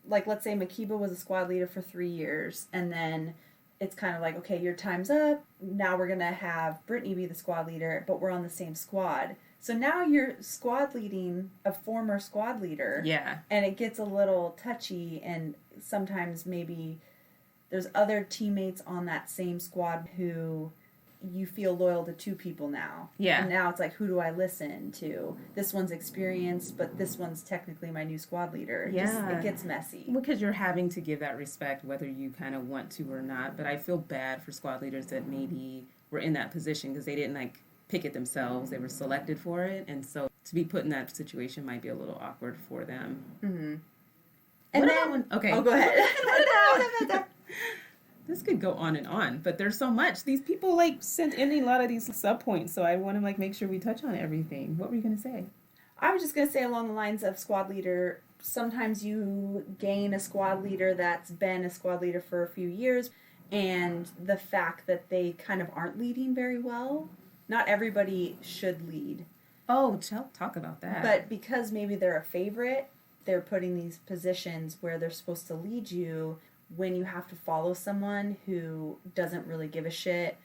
like let's say Mhkeeba was a squad leader for 3 years, and then it's kind of like, okay, your time's up. Now we're going to have Brittany be the squad leader, but we're on the same squad. So now you're squad leading a former squad leader. Yeah. And it gets a little touchy, and sometimes maybe there's other teammates on that same squad who you feel loyal to two people now. Yeah. And now it's like, who do I listen to? This one's experienced, but this one's technically my new squad leader. Yeah. It gets messy. Because you're having to give that respect whether you kind of want to or not. But I feel bad for squad leaders that maybe were in that position because they didn't like pick it themselves. They were selected for it. And so to be put in that situation might be a little awkward for them. Mm-hmm. And then, okay. Oh, go ahead. This could go on, but there's so much. These people like sent in a lot of these sub-points, so I want to like make sure we touch on everything. What were you going to say? I was just going to say along the lines of squad leader, sometimes you gain a squad leader that's been a squad leader for a few years, and the fact that they kind of aren't leading very well. Not everybody should lead. Oh, talk about that. But because maybe they're a favorite, they're putting these positions where they're supposed to lead you when you have to follow someone who doesn't really give a shit.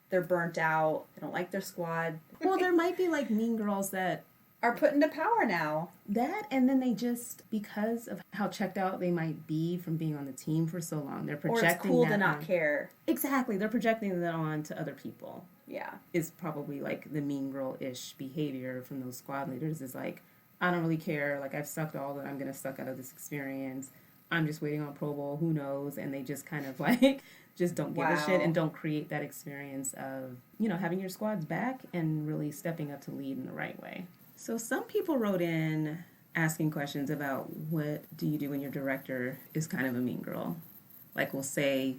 They're burnt out. They don't like their squad. Well, there might be like mean girls that are put into power now. That, and then they just, because of how checked out they might be from being on the team for so long, they're projecting or it's cool that to not care. Exactly. They're projecting that on to other people. Yeah. Is probably like the mean girl-ish behavior from those squad leaders is like, I don't really care. Like, I've sucked all that I'm going to suck out of this experience. I'm just waiting on Pro Bowl. Who knows? And they just kind of like, just don't give a shit and don't create that experience of, you know, having your squad's back and really stepping up to lead in the right way. So some people wrote in asking questions about what do you do when your director is kind of a mean girl? Like, will say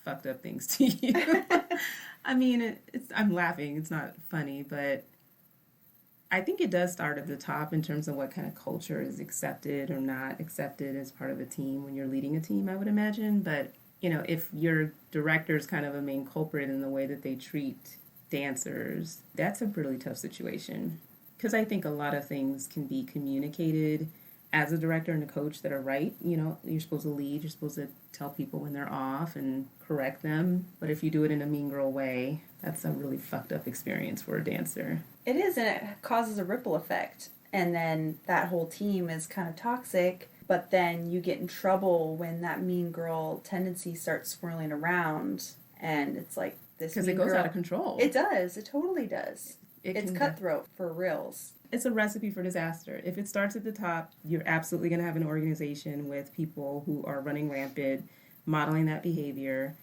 fucked up things to you. I mean, I'm laughing. It's not funny, but I think it does start at the top in terms of what kind of culture is accepted or not accepted as part of a team when you're leading a team, I would imagine. But, you know, if your director is kind of a main culprit in the way that they treat dancers, that's a really tough situation. Because I think a lot of things can be communicated as a director and a coach that are right. You know, you're supposed to lead. You're supposed to tell people when they're off and correct them. But if you do it in a mean girl way, that's a really fucked up experience for a dancer. It is, and it causes a ripple effect. and then that whole team is kind of toxic, but then you get in trouble when that mean girl tendency starts swirling around, and it's like this because it goes out of control. It does. It totally does. It's cutthroat for reals. It's a recipe for disaster. If it starts at the top, you're absolutely going to have an organization with people who are running rampant, modeling that behavior,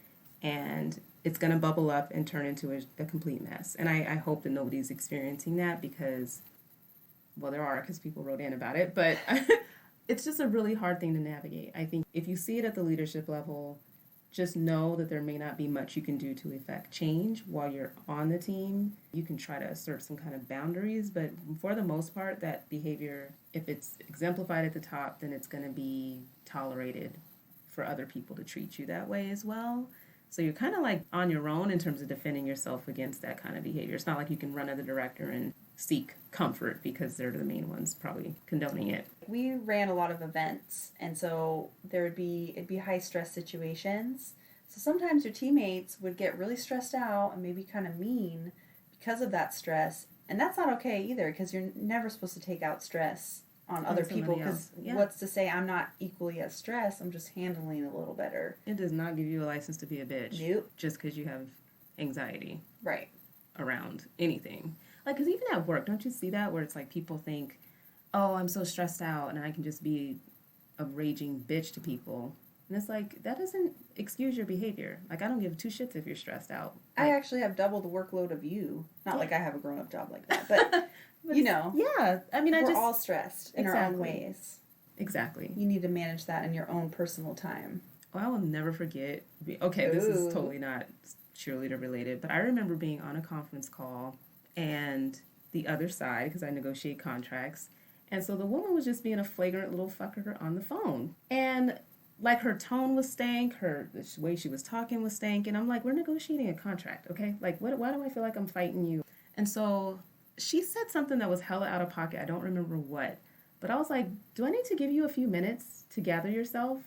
and it's going to bubble up and turn into a complete mess. And I hope that nobody's experiencing that because, well, there are, because people wrote in about it, but it's just a really hard thing to navigate. I think if you see it at the leadership level, just know that there may not be much you can do to effect change while you're on the team. You can try to assert some kind of boundaries, but for the most part, that behavior, if it's exemplified at the top, then it's going to be tolerated for other people to treat you that way as well. So you're kind of like on your own in terms of defending yourself against that kind of behavior. It's not like you can run to the director and seek comfort because they're the main ones probably condoning it. We ran a lot of events, and so it'd be high stress situations. So sometimes your teammates would get really stressed out and maybe kind of mean because of that stress. And that's not okay either, because you're never supposed to take out stress on other people, because what's to say I'm not equally as stressed, I'm just handling it a little better. It does not give you a license to be a bitch. Nope. Just because you have anxiety. Right. Around anything. Like, because even at work, don't you see that? Where it's like people think, oh, I'm so stressed out and I can just be a raging bitch to people. And it's like, that doesn't excuse your behavior. Like, I don't give two shits if you're stressed out. Like, I actually have double the workload of you. Not like I have a grown-up job like that, but... you know, yeah. I mean, we're all stressed in our own ways. Exactly. You need to manage that in your own personal time. Oh, I will never forget. Okay, this is totally not cheerleader related, but I remember being on a conference call and the other side, because I negotiate contracts, and so the woman was just being a flagrant little fucker on the phone, and like her tone was stank, the way she was talking was stank, and I'm like, we're negotiating a contract, okay? Like, why do I feel like I'm fighting you? And so she said something that was hella out of pocket. I don't remember what. But I was like, do I need to give you a few minutes to gather yourself?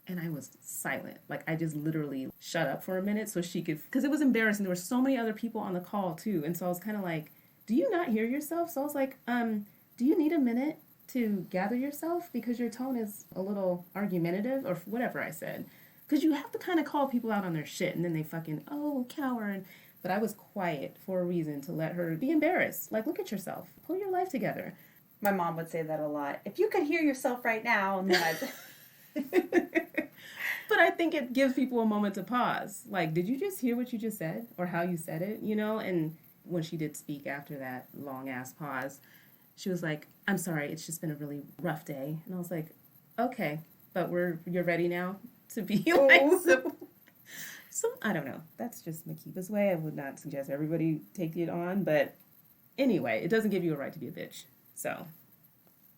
And I was silent. Like, I just literally shut up for a minute so she could... Because it was embarrassing. There were so many other people on the call, too. And so I was kind of like, do you not hear yourself? So I was like, do you need a minute to gather yourself? Because your tone is a little argumentative, or whatever I said. Because you have to kind of call people out on their shit. And then they fucking, oh, coward. But I was quiet for a reason, to let her be embarrassed. Like, look at yourself. Pull your life together. My mom would say that a lot. If you could hear yourself right now, and then But I think it gives people a moment to pause. Like, did you just hear what you just said? Or how you said it, you know? And when she did speak after that long-ass pause, she was like, I'm sorry, it's just been a really rough day. And I was like, okay, but you're ready now to be like... So, I don't know. That's just Mhkeeba's way. I would not suggest everybody take it on. But anyway, it doesn't give you a right to be a bitch. So,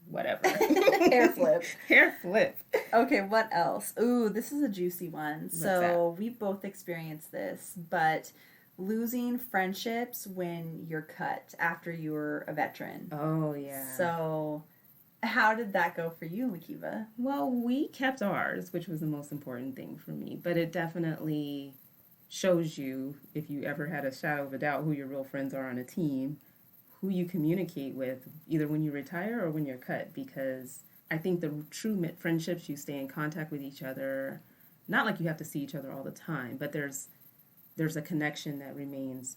whatever. Hair flip. Hair flip. Okay, what else? Ooh, this is a juicy one. So, we both experienced this. But losing friendships when you're cut after you were a veteran. Oh, yeah. So... how did that go for you, Mhkeeba? Well, we kept ours, which was the most important thing for me. But it definitely shows you, if you ever had a shadow of a doubt, who your real friends are on a team, who you communicate with, either when you retire or when you're cut. Because I think the true friendships, you stay in contact with each other. Not like you have to see each other all the time, but there's a connection that remains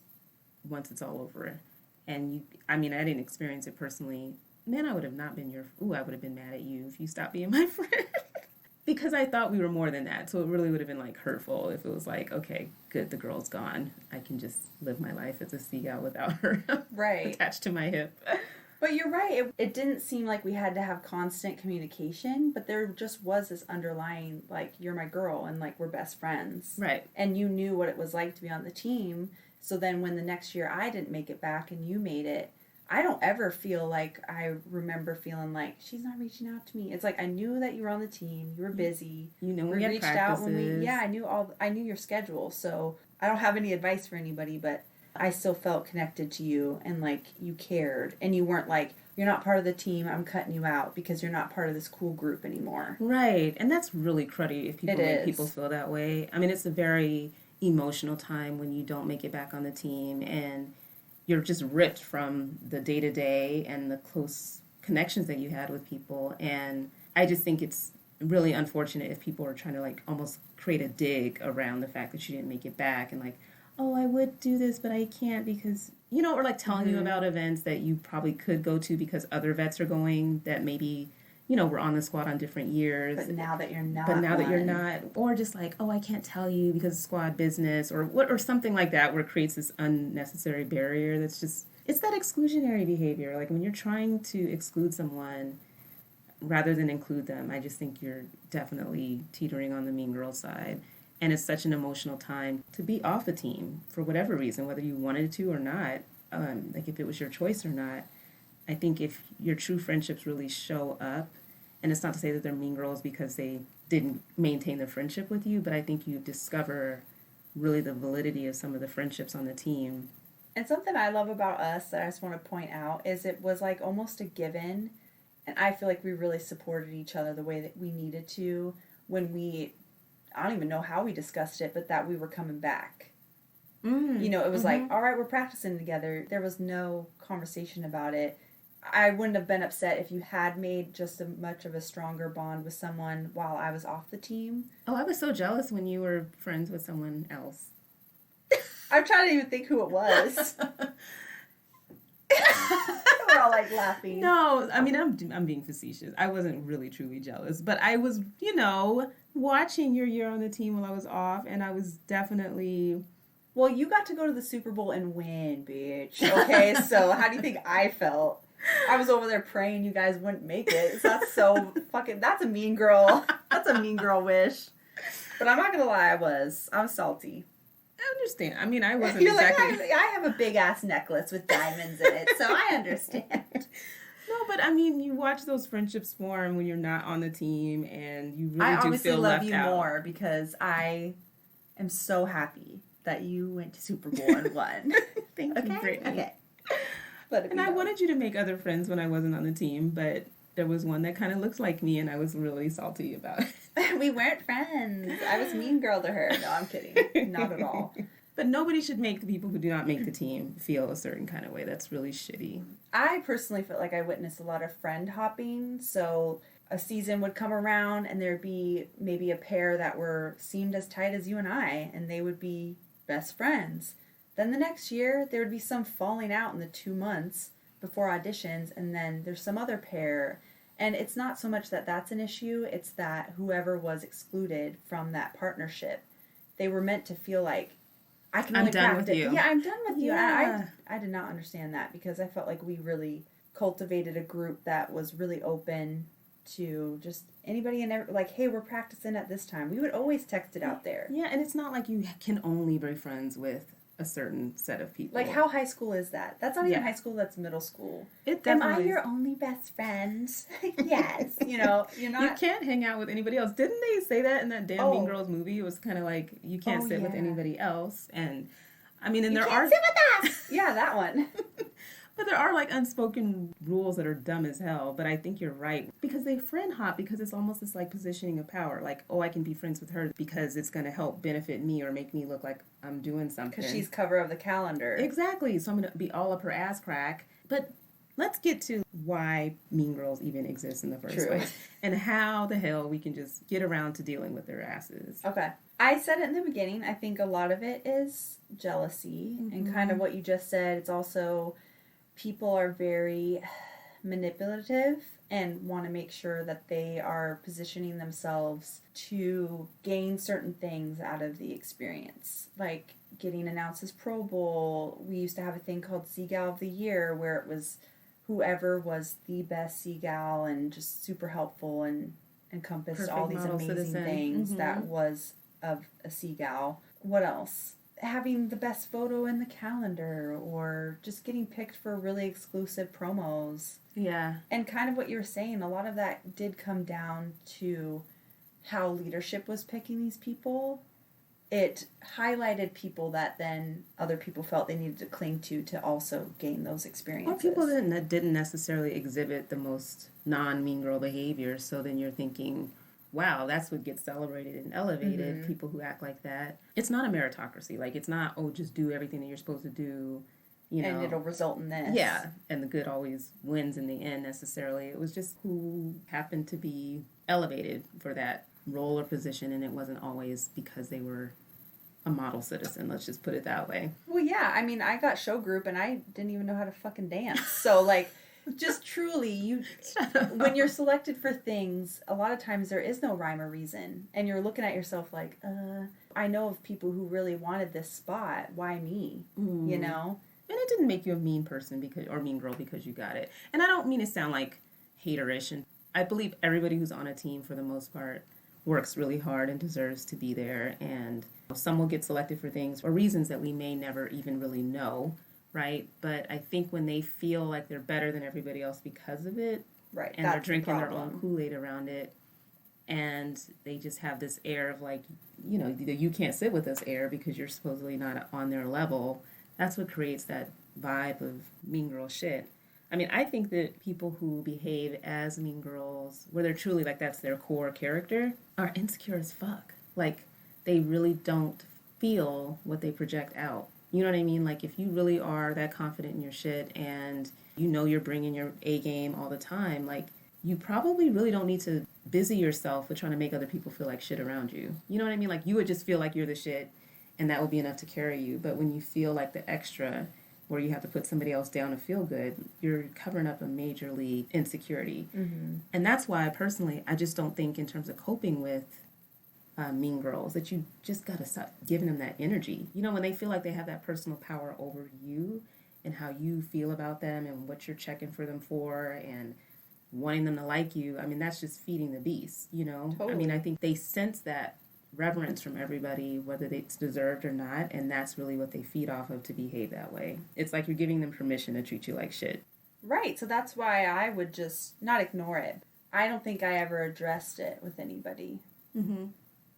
once it's all over. And I didn't experience it personally. Man, I would have not been I would have been mad at you if you stopped being my friend. Because I thought we were more than that. So it really would have been, like, hurtful if it was like, okay, good, the girl's gone. I can just live my life as a seagull without her attached to my hip. But you're right. It didn't seem like we had to have constant communication, but there just was this underlying, like, you're my girl and, like, we're best friends. Right. And you knew what it was like to be on the team. So then when the next year I didn't make it back and you made it, I don't ever feel like I remember feeling like she's not reaching out to me. It's like I knew that you were on the team, you were busy. You know, we reached out when I knew your schedule. So I don't have any advice for anybody, but I still felt connected to you and like you cared, and you weren't like, you're not part of the team, I'm cutting you out because you're not part of this cool group anymore. Right. And that's really cruddy if people make people feel that way. I mean, it's a very emotional time when you don't make it back on the team and you're just ripped from the day-to-day and the close connections that you had with people. And I just think it's really unfortunate if people are trying to like almost create a dig around the fact that you didn't make it back and like, oh, I would do this, but I can't because, you know, or like telling you about events that you probably could go to because other vets are going that maybe, you know, were on the squad on different years. But now that you're not. Or just like, oh, I can't tell you because it's squad business or something like that where it creates this unnecessary barrier that's just, it's that exclusionary behavior. Like when you're trying to exclude someone rather than include them, I just think you're definitely teetering on the mean girl side. And it's such an emotional time to be off the team for whatever reason, whether you wanted to or not, like if it was your choice or not. I think if your true friendships really show up, and it's not to say that they're mean girls because they didn't maintain their friendship with you, but I think you discover really the validity of some of the friendships on the team. And something I love about us that I just want to point out is it was like almost a given, and I feel like we really supported each other the way that we needed to when I don't even know how we discussed it, but that we were coming back. You know, it was like, all right, we're practicing together. There was no conversation about it. I wouldn't have been upset if you had made just as much of a stronger bond with someone while I was off the team. Oh, I was so jealous when you were friends with someone else. I'm trying to even think who it was. We're all like laughing. No, I mean, I'm being facetious. I wasn't really truly jealous, but I was, you know, watching your year on the team while I was off, and I was definitely... Well, you got to go to the Super Bowl and win, bitch. Okay, so how do you think I felt? I was over there praying you guys wouldn't make it. So that's so fucking... That's a mean girl. That's a mean girl wish. But I'm not going to lie, I was salty. I understand. I mean, I wasn't You're exactly... like, I have a big-ass necklace with diamonds in it, so I understand. No, but I mean, you watch those friendships form when you're not on the team, and you really I do obviously feel love left you out. more because I am so happy that you went to Super Bowl and won. Thank you, Brittany. Okay. And I wanted you to make other friends when I wasn't on the team, but there was one that kind of looks like me, and I was really salty about it. We weren't friends. I was mean girl to her. No, I'm kidding. Not at all. But nobody should make the people who do not make the team feel a certain kind of way. That's really shitty. I personally felt like I witnessed a lot of friend hopping. So a season would come around and there'd be maybe a pair that seemed as tight as you and I, and they would be best friends. Then the next year, there would be some falling out in the 2 months before auditions, and then there's some other pair. And it's not so much that that's an issue, it's that whoever was excluded from that partnership, they were meant to feel like, I can only done practice. with you. Yeah, I'm done with you. Yeah. I did not understand that because I felt like we really cultivated a group that was really open to just anybody and like, hey, we're practicing at this time. We would always text it out there. Yeah, and it's not like you can only be friends with a certain set of people. Like, how high school is that? That's not even high school, that's middle school. It Am definitely I your only best friend? Yes. You know, you're not... You can't hang out with anybody else. Didn't they say that in that damn Mean Girls movie? It was kind of like, you can't sit with anybody else. And, I mean, and you there can't are... sit with us! Yeah, that one. But there are, like, unspoken rules that are dumb as hell. But I think you're right. Because they friend hop because it's almost this, like, positioning of power. Like, oh, I can be friends with her because it's going to help benefit me or make me look like I'm doing something. Because she's cover of the calendar. Exactly. So I'm going to be all up her ass crack. But let's get to why Mean Girls even exist in the first place. And how the hell we can just get around to dealing with their asses. Okay. I said it in the beginning. I think a lot of it is jealousy. And kind of what you just said. It's also... people are very manipulative and want to make sure that they are positioning themselves to gain certain things out of the experience. Like getting announced as Pro Bowl. We used to have a thing called Seagal of the Year where it was whoever was the best Seagal and just super helpful and encompassed Perfect all these model amazing citizen. things that was of a Seagal. What else? Having the best photo in the calendar or just getting picked for really exclusive promos. Yeah. And kind of what you were saying, a lot of that did come down to how leadership was picking these people. It highlighted people that then other people felt they needed to cling to also gain those experiences. Or people that didn't necessarily exhibit the most non-mean girl behavior, so then you're thinking... wow, that's what gets celebrated and elevated, people who act like that. It's not a meritocracy. Like, it's not, oh, just do everything that you're supposed to do you know. And it'll result in this. Yeah, and the good always wins in the end necessarily. It was just who happened to be elevated for that role or position, and it wasn't always because they were a model citizen, let's just put it that way. Well, yeah, I mean, I got show group and I didn't even know how to fucking dance. So, like, just truly, when you're selected for things, a lot of times there is no rhyme or reason. And you're looking at yourself like, I know of people who really wanted this spot. Why me? You know? And it didn't make you a mean person or mean girl because you got it. And I don't mean to sound like haterish. And I believe everybody who's on a team, for the most part, works really hard and deserves to be there. And some will get selected for things or reasons that we may never even really know, right? But I think when they feel like they're better than everybody else because of it, right, and they're drinking their own Kool-Aid around it, and they just have this air of like, you know, you can't sit with us air because you're supposedly not on their level, that's what creates that vibe of mean girl shit. I mean, I think that people who behave as mean girls, where they're truly like that's their core character, are insecure as fuck. Like, they really don't feel what they project out. You know what I mean? Like, if you really are that confident in your shit and you know you're bringing your A game all the time, like, you probably really don't need to busy yourself with trying to make other people feel like shit around you. You know what I mean? Like, you would just feel like you're the shit and that would be enough to carry you. But when you feel like the extra, where you have to put somebody else down to feel good, you're covering up a major league insecurity. And that's why, personally, I just don't think in terms of coping with mean girls that you just got to stop giving them that energy. You know, when they feel like they have that personal power over you and how you feel about them and what you're checking for them for and wanting them to like you, I mean, that's just feeding the beast, you know? Totally. I mean, I think they sense that reverence from everybody, whether it's deserved or not, and that's really what they feed off of to behave that way. It's like you're giving them permission to treat you like shit. Right, so that's why I would just not ignore it. I don't think I ever addressed it with anybody.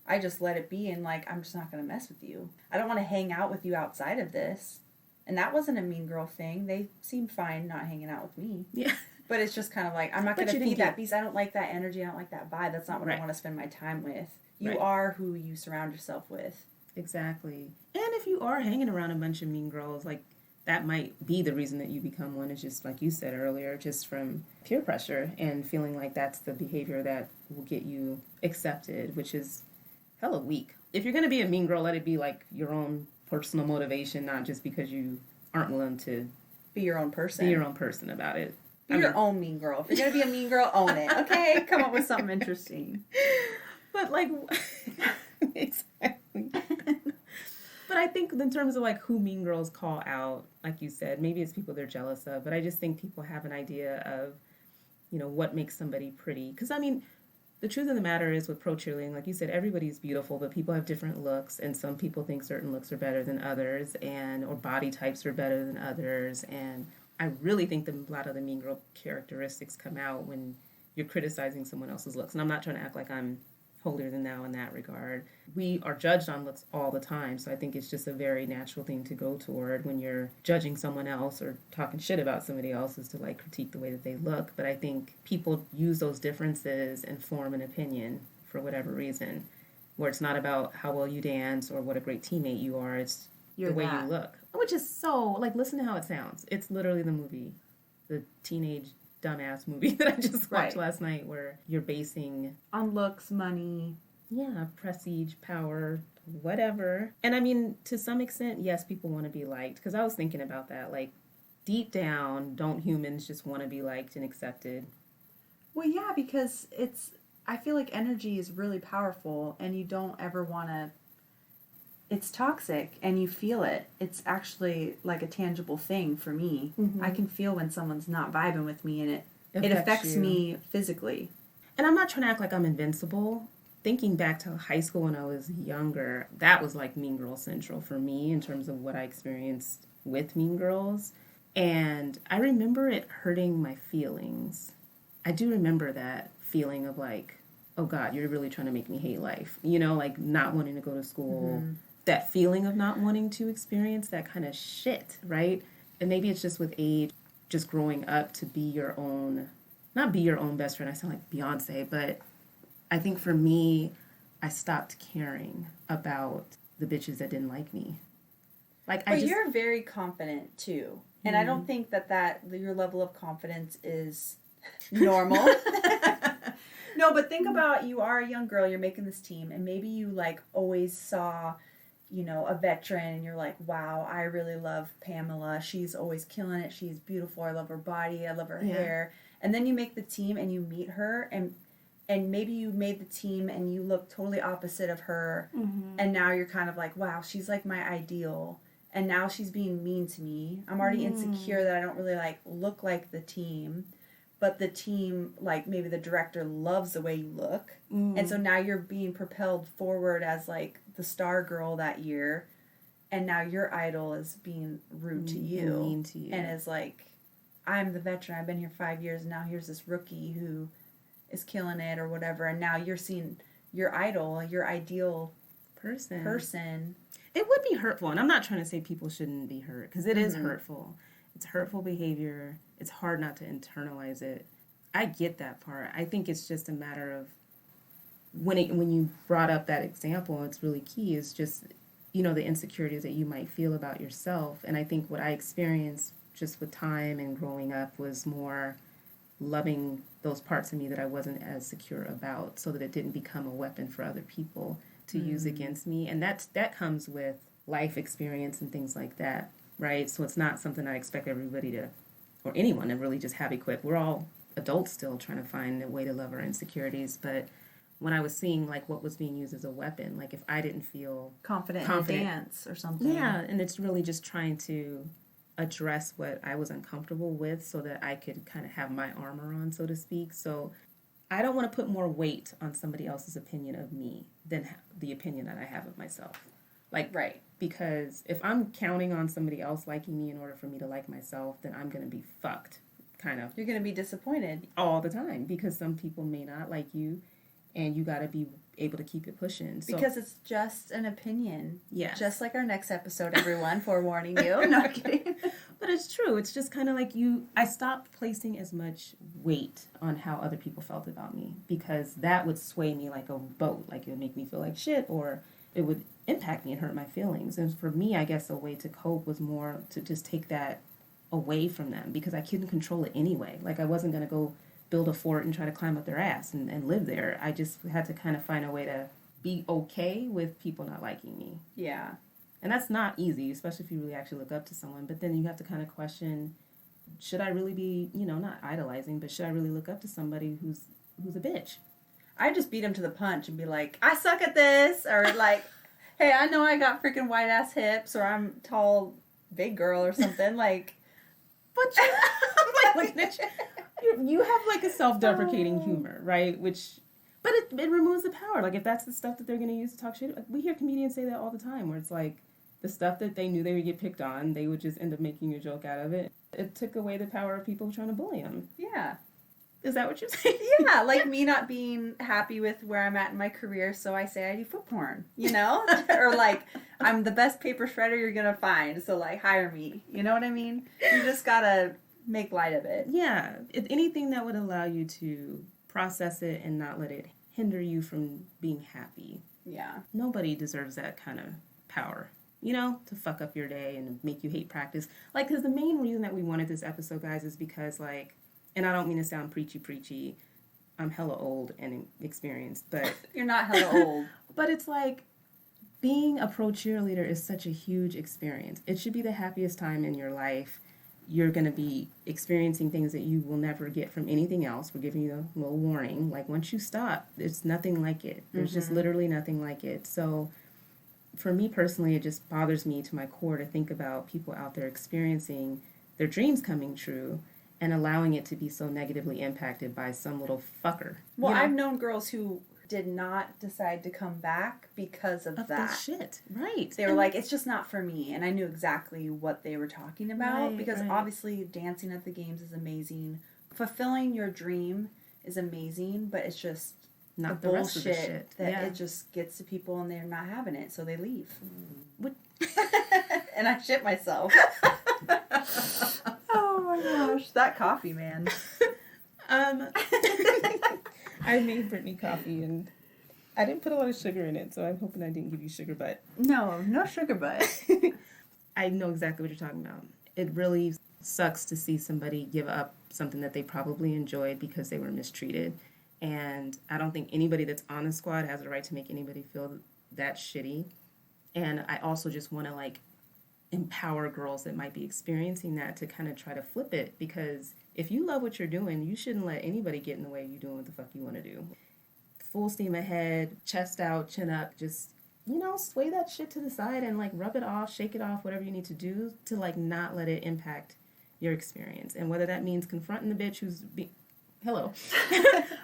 I just let it be and like, I'm just not going to mess with you. I don't want to hang out with you outside of this. And that wasn't a mean girl thing. They seemed fine not hanging out with me. Yeah. But it's just kind of like, I'm not going to feed that beast. I don't like that energy. I don't like that vibe. That's not what I want to spend my time with. You are who you surround yourself with. Exactly. And if you are hanging around a bunch of mean girls, like, that might be the reason that you become one. It's just, like you said earlier, just from peer pressure and feeling like that's the behavior that will get you accepted, which is hella weak. If you're going to be a mean girl, let it be, like, your own personal motivation, not just because you aren't willing to be your own person. Be your own person about it. Be your own mean girl. If you're going to be a mean girl, own it. Okay? Come up with something interesting. But, like, exactly. But I think in terms of, like, who mean girls call out, like you said, maybe it's people they're jealous of, but I just think people have an idea of, you know, what makes somebody pretty. Because, I mean, the truth of the matter is with pro cheerleading, like you said, everybody's beautiful, but people have different looks, and some people think certain looks are better than others, or body types are better than others, and I really think a lot of the mean girl characteristics come out when you're criticizing someone else's looks. And I'm not trying to act like I'm holier than thou in that regard. We are judged on looks all the time, so I think it's just a very natural thing to go toward when you're judging someone else or talking shit about somebody else, is to, like, critique the way that they look. But I think people use those differences and form an opinion for whatever reason, where it's not about how well you dance or what a great teammate you are, it's the way you look. Which is so, like, listen to how it sounds. It's literally the movie, the teenage dumbass movie that I just watched last night, where you're basing on looks, money, prestige, power, whatever. And I mean, to some extent, yes, people want to be liked, because I was thinking about that, like, deep down, don't humans just want to be liked and accepted? Well, yeah, because I feel like energy is really powerful, and you don't ever want to, it's toxic, and you feel it. It's actually like a tangible thing for me. I can feel when someone's not vibing with me, and it affects me physically. And I'm not trying to act like I'm invincible. Thinking back to high school when I was younger, that was like Mean Girl Central for me in terms of what I experienced with Mean Girls. And I remember it hurting my feelings. I do remember that feeling of like, oh God, you're really trying to make me hate life. You know, like not wanting to go to school. That feeling of not wanting to experience that kind of shit, right? And maybe it's just with age, just growing up to be your own, not be your own best friend. I sound like Beyonce, but I think for me, I stopped caring about the bitches that didn't like me. But you're very confident too. And I don't think that your level of confidence is normal. No, but think about, you are a young girl, you're making this team, and maybe you like always saw, you know, a veteran, and you're like, wow, I really love Pamela. She's always killing it. She's beautiful. I love her body. I love her hair. And then you make the team and you meet her, and maybe you made the team and you look totally opposite of her. And now you're kind of like, wow, she's like my ideal. And now she's being mean to me. I'm already insecure that I don't really like look like the team. But the team, like maybe the director loves the way you look. And so now you're being propelled forward as like the star girl that year. And now your idol is being rude to you. Mean to you. And is like, I'm the veteran. I've been here 5 years. And now here's this rookie who is killing it or whatever. And now you're seeing your idol, your ideal person. It would be hurtful. And I'm not trying to say people shouldn't be hurt, because it is hurtful. It's hurtful behavior. It's hard not to internalize it. I get that part. I think it's just a matter of when you brought up that example, it's really key, is just, you know, the insecurities that you might feel about yourself. And I think what I experienced just with time and growing up was more loving those parts of me that I wasn't as secure about, so that it didn't become a weapon for other people to use against me. And that comes with life experience and things like that, right? So it's not something I expect everybody to, or anyone to really just have equipped. We're all adults still trying to find a way to love our insecurities. But when I was seeing like what was being used as a weapon, like if I didn't feel confident in a dance or something. Yeah, and it's really just trying to address what I was uncomfortable with so that I could kind of have my armor on, so to speak. So I don't want to put more weight on somebody else's opinion of me than the opinion that I have of myself. Like, right. Because if I'm counting on somebody else liking me in order for me to like myself, then I'm going to be fucked, kind of. You're going to be disappointed. All the time, because some people may not like you, and you got to be able to keep it pushing. So, because it's just an opinion. Yeah. Just like our next episode, everyone, forewarning you. No, I'm kidding. But it's true. It's just kind of like I stopped placing as much weight on how other people felt about me, because that would sway me like a boat. Like it would make me feel like shit, or it would impact me and hurt my feelings. And for me, I guess a way to cope was more to just take that away from them, because I couldn't control it anyway. Like I wasn't going to go build a fort and try to climb up their ass and live there. I just had to kind of find a way to be okay with people not liking me. Yeah. And that's not easy, especially if you really actually look up to someone. But then you have to kind of question, should I really be, not idolizing, but should I really look up to somebody who's a bitch? I just beat him to the punch and be like, I suck at this, or like, hey, I know I got freaking white ass hips, or I'm tall, big girl or something. Like, but I'm like looking at you have like a self-deprecating humor, right? But it removes the power. Like if that's the stuff that they're going to use to talk shit, we hear comedians say that all the time, where it's like the stuff that they knew they would get picked on, they would just end up making a joke out of it. It took away the power of people trying to bully them. Yeah. Is that what you're saying? Yeah, like me not being happy with where I'm at in my career, so I say I do foot porn, or like, I'm the best paper shredder you're going to find, so like, hire me. You know what I mean? You just got to make light of it. Yeah. Anything that would allow you to process it and not let it hinder you from being happy. Yeah. Nobody deserves that kind of power, to fuck up your day and make you hate practice. Like, because the main reason that we wanted this episode, guys, is because, like, and I don't mean to sound preachy, I'm hella old and experienced, but... You're not hella old. But it's like, being a pro cheerleader is such a huge experience. It should be the happiest time in your life. You're going to be experiencing things that you will never get from anything else. We're giving you a little warning. Like, once you stop, there's nothing like it. There's just literally nothing like it. So, for me personally, it just bothers me to my core to think about people out there experiencing their dreams coming true and allowing it to be so negatively impacted by some little fucker. Well, I've known girls who did not decide to come back because of that. That shit, right. They were like, it's just not for me. And I knew exactly what they were talking about, because obviously dancing at the games is amazing. Fulfilling your dream is amazing, but it's just not the rest of the bullshit shit. that it just gets to people and they're not having it, so they leave. What? And I shit myself. Oh my gosh, that coffee, man. I made Brittany coffee, and I didn't put a lot of sugar in it, so I'm hoping I didn't give you sugar butt. No sugar butt. I know exactly what you're talking about. It really sucks to see somebody give up something that they probably enjoyed because they were mistreated. And I don't think anybody that's on the squad has the right to make anybody feel that shitty. And I also just want to like empower girls that might be experiencing that to kind of try to flip it, because if you love what you're doing, you shouldn't let anybody get in the way of you doing what the fuck you want to do. Full steam ahead, chest out, chin up, just, you know, sway that shit to the side and like rub it off, shake it off, whatever you need to do to like not let it impact your experience. And whether that means confronting the bitch who's hello,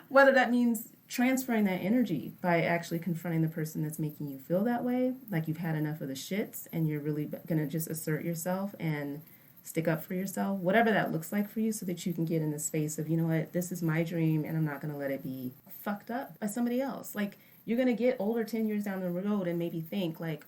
whether that means transferring that energy by actually confronting the person that's making you feel that way, like you've had enough of the shits and you're really gonna just assert yourself and stick up for yourself, whatever that looks like for you, so that you can get in the space of, you know what, this is my dream and I'm not gonna let it be fucked up by somebody else. Like, you're gonna get older 10 years down the road and maybe think like,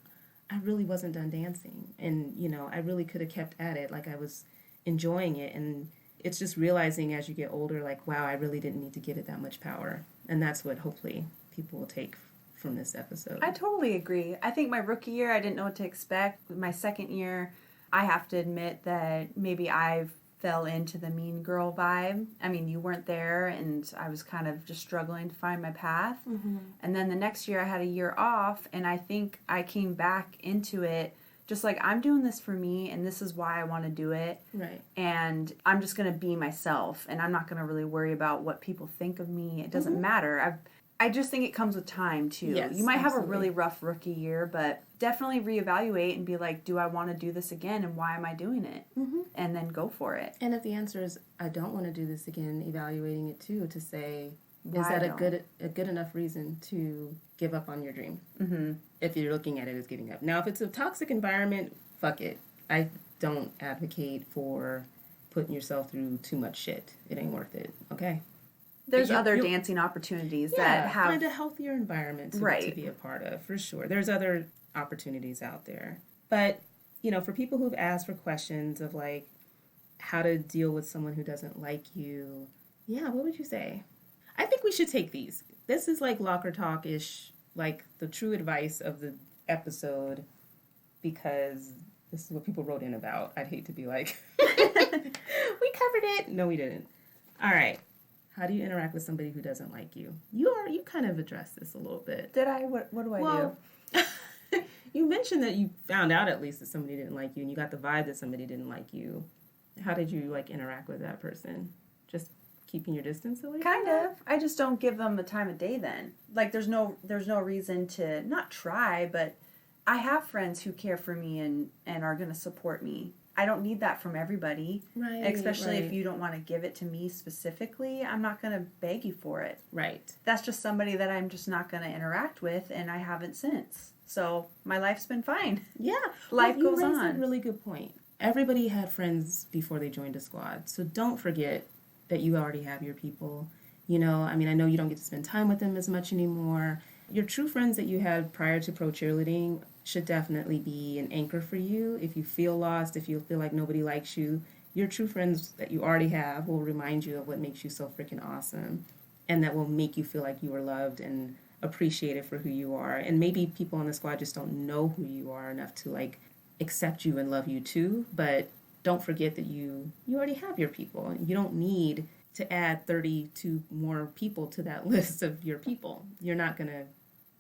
I really wasn't done dancing, and you know, I really could have kept at it, like I was enjoying it. And it's just realizing as you get older, like, wow, I really didn't need to give it that much power. And that's what hopefully people will take from this episode. I totally agree. I think my rookie year, I didn't know what to expect. My second year, I have to admit that maybe I fell into the mean girl vibe. I mean, you weren't there, and I was kind of just struggling to find my path. Mm-hmm. And then the next year, I had a year off, and I think I came back into it just like, I'm doing this for me, and this is why I want to do it. Right. And I'm just going to be myself, and I'm not going to really worry about what people think of me. It doesn't matter. I just think it comes with time, too. Yes, you might absolutely. have a really rough rookie year, but definitely reevaluate and be like, do I want to do this again, and why am I doing it? Mm-hmm. And then go for it. And if the answer is, I don't want to do this again, evaluating it, too, to say, Why is that don't? a good enough reason to give up on your dream? Mm-hmm. If you're looking at it as giving up. Now, if it's a toxic environment, fuck it. I don't advocate for putting yourself through too much shit. It ain't worth it, okay? There's other dancing opportunities that have... find a healthier environment to be a part of, for sure. There's other opportunities out there. But, you know, for people who've asked for questions of, like, how to deal with someone who doesn't like you, yeah, what would you say? I think we should take these. This is like locker talk-ish, like the true advice of the episode, because this is what people wrote in about. I'd hate to be like, we covered it. No, we didn't. All right. How do you interact with somebody who doesn't like you? You kind of addressed this a little bit. Did I? What do I do? You mentioned that you found out at least that somebody didn't like you, and you got the vibe that somebody didn't like you. How did you, like, interact with that person? Just keeping your distance away? Kind of. I just don't give them the time of day then. Like, there's no reason to not try, but I have friends who care for me and are going to support me. I don't need that from everybody. Right. Especially if you don't want to give it to me specifically. I'm not going to beg you for it. Right. That's just somebody that I'm just not going to interact with, and I haven't since. So my life's been fine. Yeah. Life goes on. You raised a really good point. Everybody had friends before they joined a squad. So don't forget that you already have your people. You know, I mean, I know you don't get to spend time with them as much anymore. Your true friends that you had prior to pro cheerleading should definitely be an anchor for you. If you feel lost, if you feel like nobody likes you, your true friends that you already have will remind you of what makes you so freaking awesome, and that will make you feel like you are loved and appreciated for who you are. And maybe people on the squad just don't know who you are enough to, like, accept you and love you too, but don't forget that you already have your people. You don't need to add 32 more people to that list of your people. You're not going to...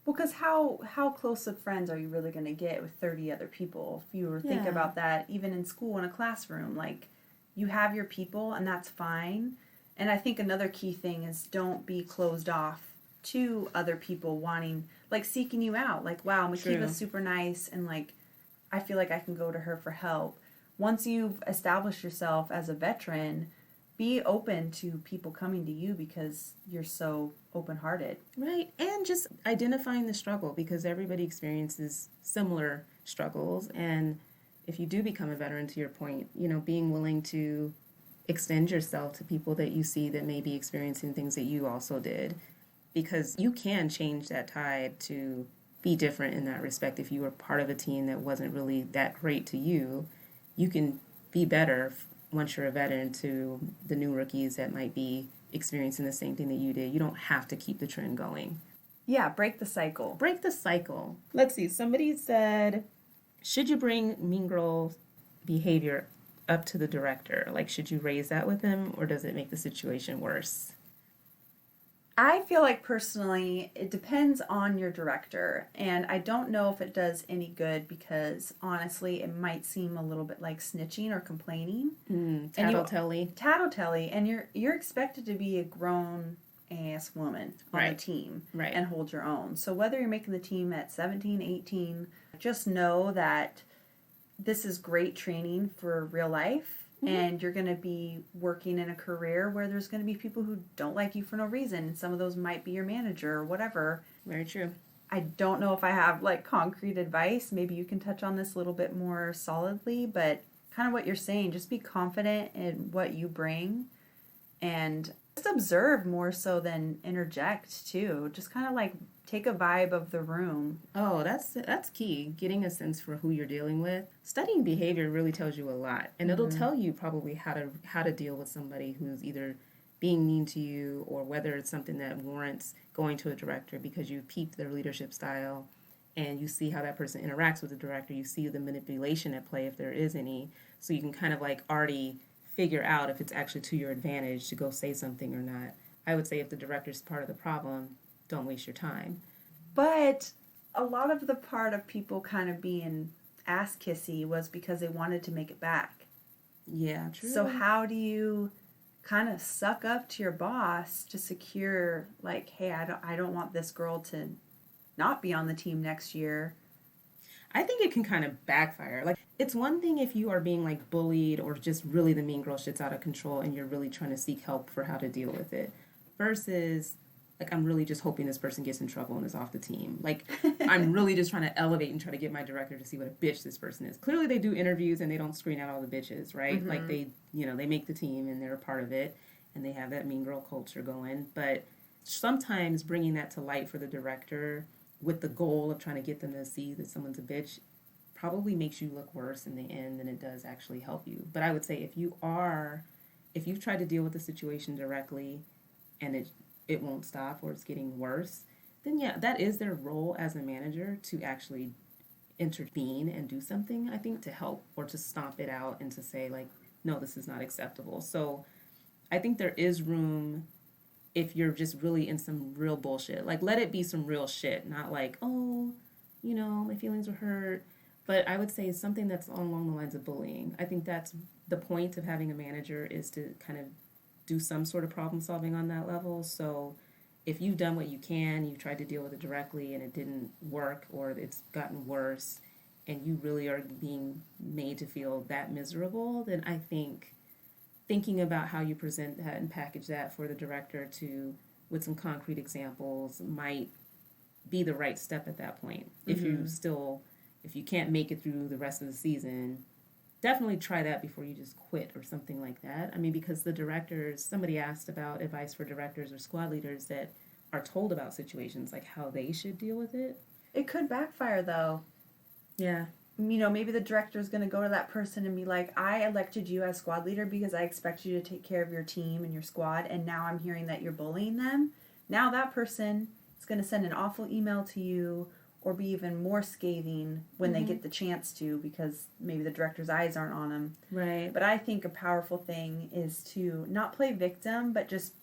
Well, because how close of friends are you really going to get with 30 other people? If you were thinking about that, even in school, in a classroom, like, you have your people, and that's fine. And I think another key thing is don't be closed off to other people wanting, like, seeking you out. Like, wow, Mhkeeba's super nice, and, like, I feel like I can go to her for help. Once you've established yourself as a veteran, be open to people coming to you because you're so open-hearted. Right, and just identifying the struggle, because everybody experiences similar struggles. And if you do become a veteran, to your point, you know, being willing to extend yourself to people that you see that may be experiencing things that you also did, because you can change that tide to be different in that respect. If you were part of a team that wasn't really that great to you, you can be better once you're a veteran to the new rookies that might be experiencing the same thing that you did. You don't have to keep the trend going. Yeah, break the cycle. Break the cycle. Let's see. Somebody said, should you bring mean girl behavior up to the director? Like, should you raise that with him, or does it make the situation worse? I feel like personally, it depends on your director, and I don't know if it does any good because honestly, it might seem a little bit like snitching or complaining. Tattletale, and you're expected to be a grown ass woman on the team and hold your own. So whether you're making the team at 17, 18, just know that this is great training for real life. And you're going to be working in a career where there's going to be people who don't like you for no reason. Some of those might be your manager or whatever. Very true. I don't know if I have like concrete advice. Maybe you can touch on this a little bit more solidly, but kind of what you're saying, just be confident in what you bring and just observe more so than interject too. Just kind of like take a vibe of the room. Oh, that's key. Getting a sense for who you're dealing with. Studying behavior really tells you a lot, and it'll tell you probably how to deal with somebody who's either being mean to you or whether it's something that warrants going to a director because you peeped their leadership style and you see how that person interacts with the director. You see the manipulation at play if there is any, so you can kind of like already figure out if it's actually to your advantage to go say something or not. I would say if the director's part of the problem, don't waste your time. But a lot of the part of people kind of being ass kissy was because they wanted to make it back. Yeah, true. So how do you kind of suck up to your boss to secure, like, hey, I don't want this girl to not be on the team next year? I think it can kind of backfire. Like, it's one thing if you are being like bullied or just really the mean girl shit's out of control and you're really trying to seek help for how to deal with it versus like, I'm really just hoping this person gets in trouble and is off the team. Like, I'm really just trying to elevate and try to get my director to see what a bitch this person is. Clearly, they do interviews and they don't screen out all the bitches, right? Like, they make the team and they're a part of it and they have that mean girl culture going. But sometimes bringing that to light for the director with the goal of trying to get them to see that someone's a bitch probably makes you look worse in the end than it does actually help you. But I would say if you've tried to deal with the situation directly and it won't stop or it's getting worse, then yeah, that is their role as a manager to actually intervene and do something, I think, to help or to stomp it out and to say, like, no, this is not acceptable. So I think there is room if you're just really in some real bullshit. Like, let it be some real shit, not like, oh, my feelings were hurt. But I would say something that's along the lines of bullying. I think that's the point of having a manager, is to kind of do some sort of problem solving on that level. So if you've done what you can, you tried to deal with it directly and it didn't work or it's gotten worse and you really are being made to feel that miserable, then I think thinking about how you present that and package that for the director with some concrete examples might be the right step at that point. If you can't make it through the rest of the season, definitely try that before you just quit or something like that. I mean, because the directors, somebody asked about advice for directors or squad leaders that are told about situations, like how they should deal with it. It could backfire, though. Yeah. Maybe the director is going to go to that person and be like, I elected you as squad leader because I expect you to take care of your team and your squad, and now I'm hearing that you're bullying them. Now that person is going to send an awful email to you or be even more scathing when they get the chance to, because maybe the director's eyes aren't on them. Right. But I think a powerful thing is to not play victim, but just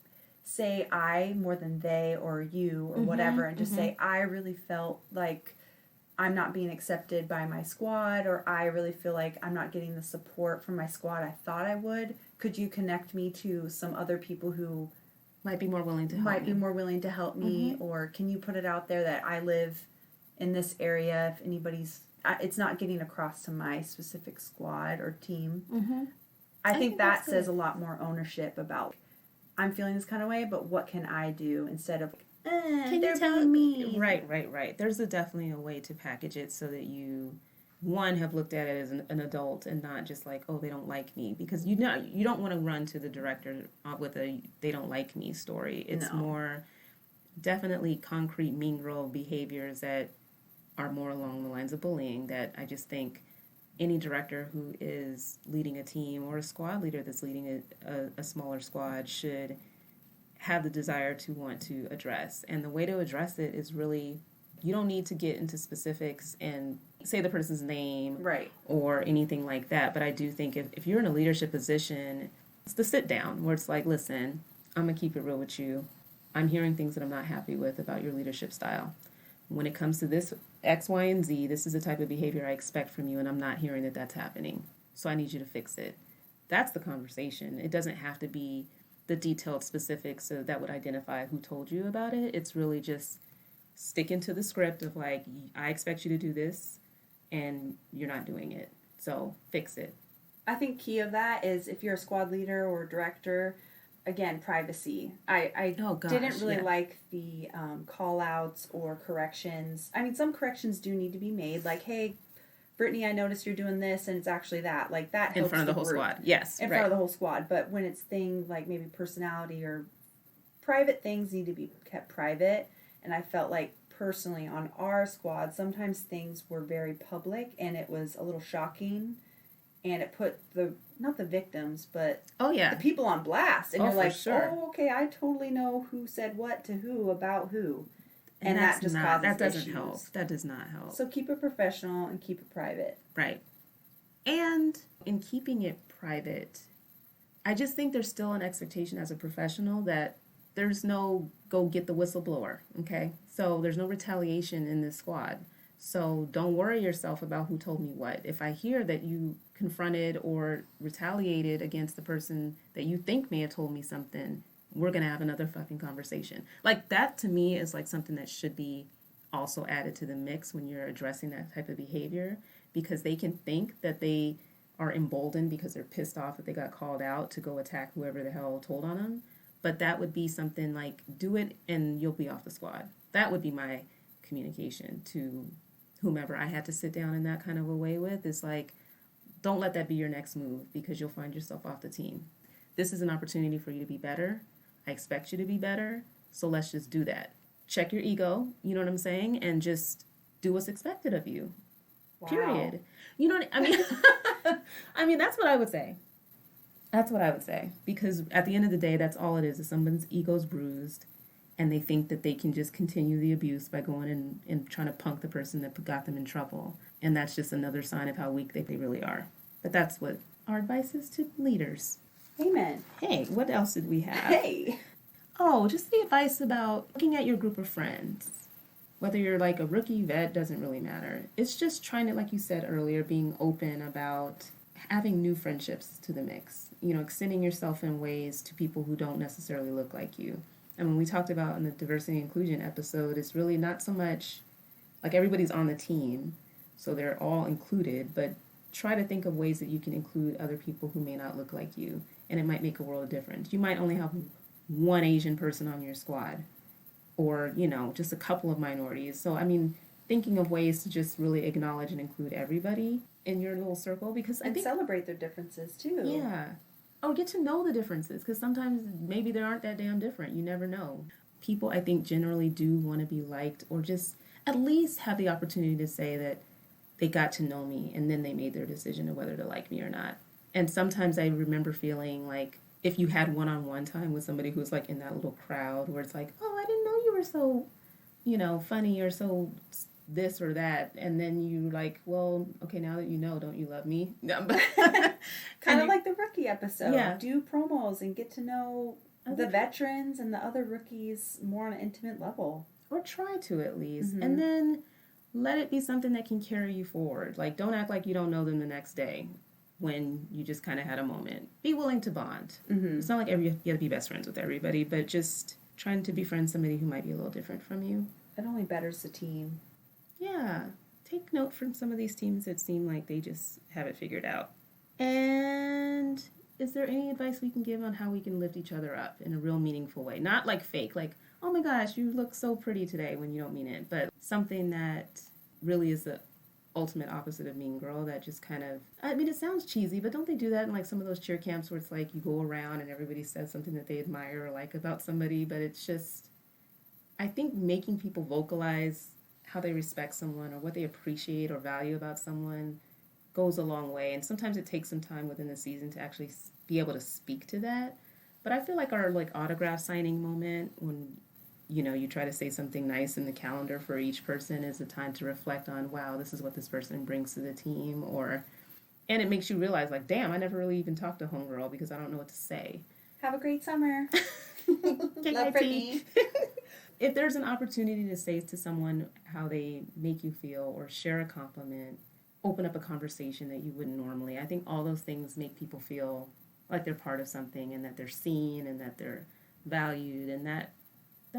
say I more than they or you or whatever, and just say, I really felt like I'm not being accepted by my squad, or I really feel like I'm not getting the support from my squad I thought I would. Could you connect me to some other people who might be more willing to help me? Or can you put it out there that I live in this area, if anybody's, it's not getting across to my specific squad or team. I think that says a lot more ownership about, I'm feeling this kind of way, but what can I do, instead of, can you tell me? Right. There's definitely a way to package it so that you, one, have looked at it as an adult and not just like, oh, they don't like me. Because you don't want to run to the director with a they don't like me story. It's more definitely concrete mean girl behaviors that are more along the lines of bullying, that I just think any director who is leading a team or a squad leader that's leading a smaller squad should have the desire to want to address. And the way to address it is really, you don't need to get into specifics and say the person's name Right. or anything like that. But I do think if you're in a leadership position, it's the sit down where it's like, listen, I'm going to keep it real with you. I'm hearing things that I'm not happy with about your leadership style. When it comes to this X, Y, and Z, this is the type of behavior I expect from you, and I'm not hearing that that's happening. So I need you to fix it. That's the conversation. It doesn't have to be the detailed specifics that would identify who told you about it. It's really just sticking to the script of like, I expect you to do this and you're not doing it. So fix it. I think key of that is if you're a squad leader or director, again, privacy. I didn't really like the call outs or corrections. I mean, some corrections do need to be made. Like, hey, Brittany, I noticed you're doing this and it's actually that. Like that helps in front of the whole group. squad. Yes. In front of the whole squad. But when it's things like maybe personality or private things need to be kept private. And I felt like personally on our squad, sometimes things were very public and it was a little shocking. And it put not the victims, but the people on blast. And you're like, oh, okay, I totally know who said what to who about who. And that just causes that doesn't issues. help. That does not help. So keep it professional and keep it private. Right. And in keeping it private, I just think there's still an expectation as a professional that there's no go get the whistleblower, okay? So there's no retaliation in this squad. So don't worry yourself about who told me what. If I hear that you confronted or retaliated against the person that you think may have told me something, we're going to have another fucking conversation. Like that to me is like something that should be also added to the mix when you're addressing that type of behavior, because they can think that they are emboldened because they're pissed off that they got called out to go attack whoever the hell told on them. But that would be something like, do it and you'll be off the squad. That would be my communication to whomever I had to sit down in that kind of a way with. Is like, don't let that be your next move because you'll find yourself off the team. This is an opportunity for you to be better. I expect you to be better. So let's just do that. Check your ego, you know what I'm saying? And just do what's expected of you. Wow. Period. You know what I mean? I mean, that's what I would say. That's what I would say. Because at the end of the day, that's all it is someone's ego's bruised and they think that they can just continue the abuse by going and trying to punk the person that got them in trouble. And that's just another sign of how weak they really are. But that's what our advice is to leaders. Amen. Hey, what else did we have? Hey. Oh, just the advice about looking at your group of friends. Whether you're like a rookie, vet, doesn't really matter. It's just trying to, like you said earlier, being open about having new friendships to the mix. You know, extending yourself in ways to people who don't necessarily look like you. And when we talked about in the diversity and inclusion episode, it's really not so much like everybody's on the team, so they're all included, but try to think of ways that you can include other people who may not look like you, and it might make a world of difference. You might only have one Asian person on your squad, or, you know, just a couple of minorities. So, I mean, thinking of ways to just really acknowledge and include everybody in your little circle, because I think celebrate their differences too. Yeah. Or get to know the differences, because sometimes maybe they aren't that damn different. You never know. People, I think, generally do want to be liked, or just at least have the opportunity to say that they got to know me and then they made their decision of whether to like me or not. And sometimes I remember feeling like if you had one-on-one time with somebody who's like in that little crowd where it's like, oh, I didn't know you were so, you know, funny or so this or that, and then you like, well, okay, now that you know, don't you love me? Kind of like the rookie episode. Yeah. Do promos and get to know the veterans and the other rookies more on an intimate level. Or try to at least. Mm-hmm. And then let it be something that can carry you forward. Like, don't act like you don't know them the next day when you just kind of had a moment. Be willing to bond. Mm-hmm. It's not like you have to be best friends with everybody, but just trying to befriend somebody who might be a little different from you. It only betters the team. Yeah. Take note from some of these teams that seem like they just have it figured out. And is there any advice we can give on how we can lift each other up in a real meaningful way? Not like fake, like, oh my gosh, you look so pretty today, when you don't mean it, but something that really is the ultimate opposite of mean girl, that just kind of, I mean, it sounds cheesy, but don't they do that in like some of those cheer camps where it's like you go around and everybody says something that they admire or like about somebody, but it's just, I think making people vocalize how they respect someone or what they appreciate or value about someone goes a long way. And sometimes it takes some time within the season to actually be able to speak to that. But I feel like our like autograph signing moment when you try to say something nice in the calendar for each person as a time to reflect on, wow, this is what this person brings to the team, and it makes you realize, like, damn, I never really even talked to homegirl because I don't know what to say. Have a great summer. Love Brittany. If there's an opportunity to say to someone how they make you feel or share a compliment, open up a conversation that you wouldn't normally, I think all those things make people feel like they're part of something and that they're seen and that they're valued, and that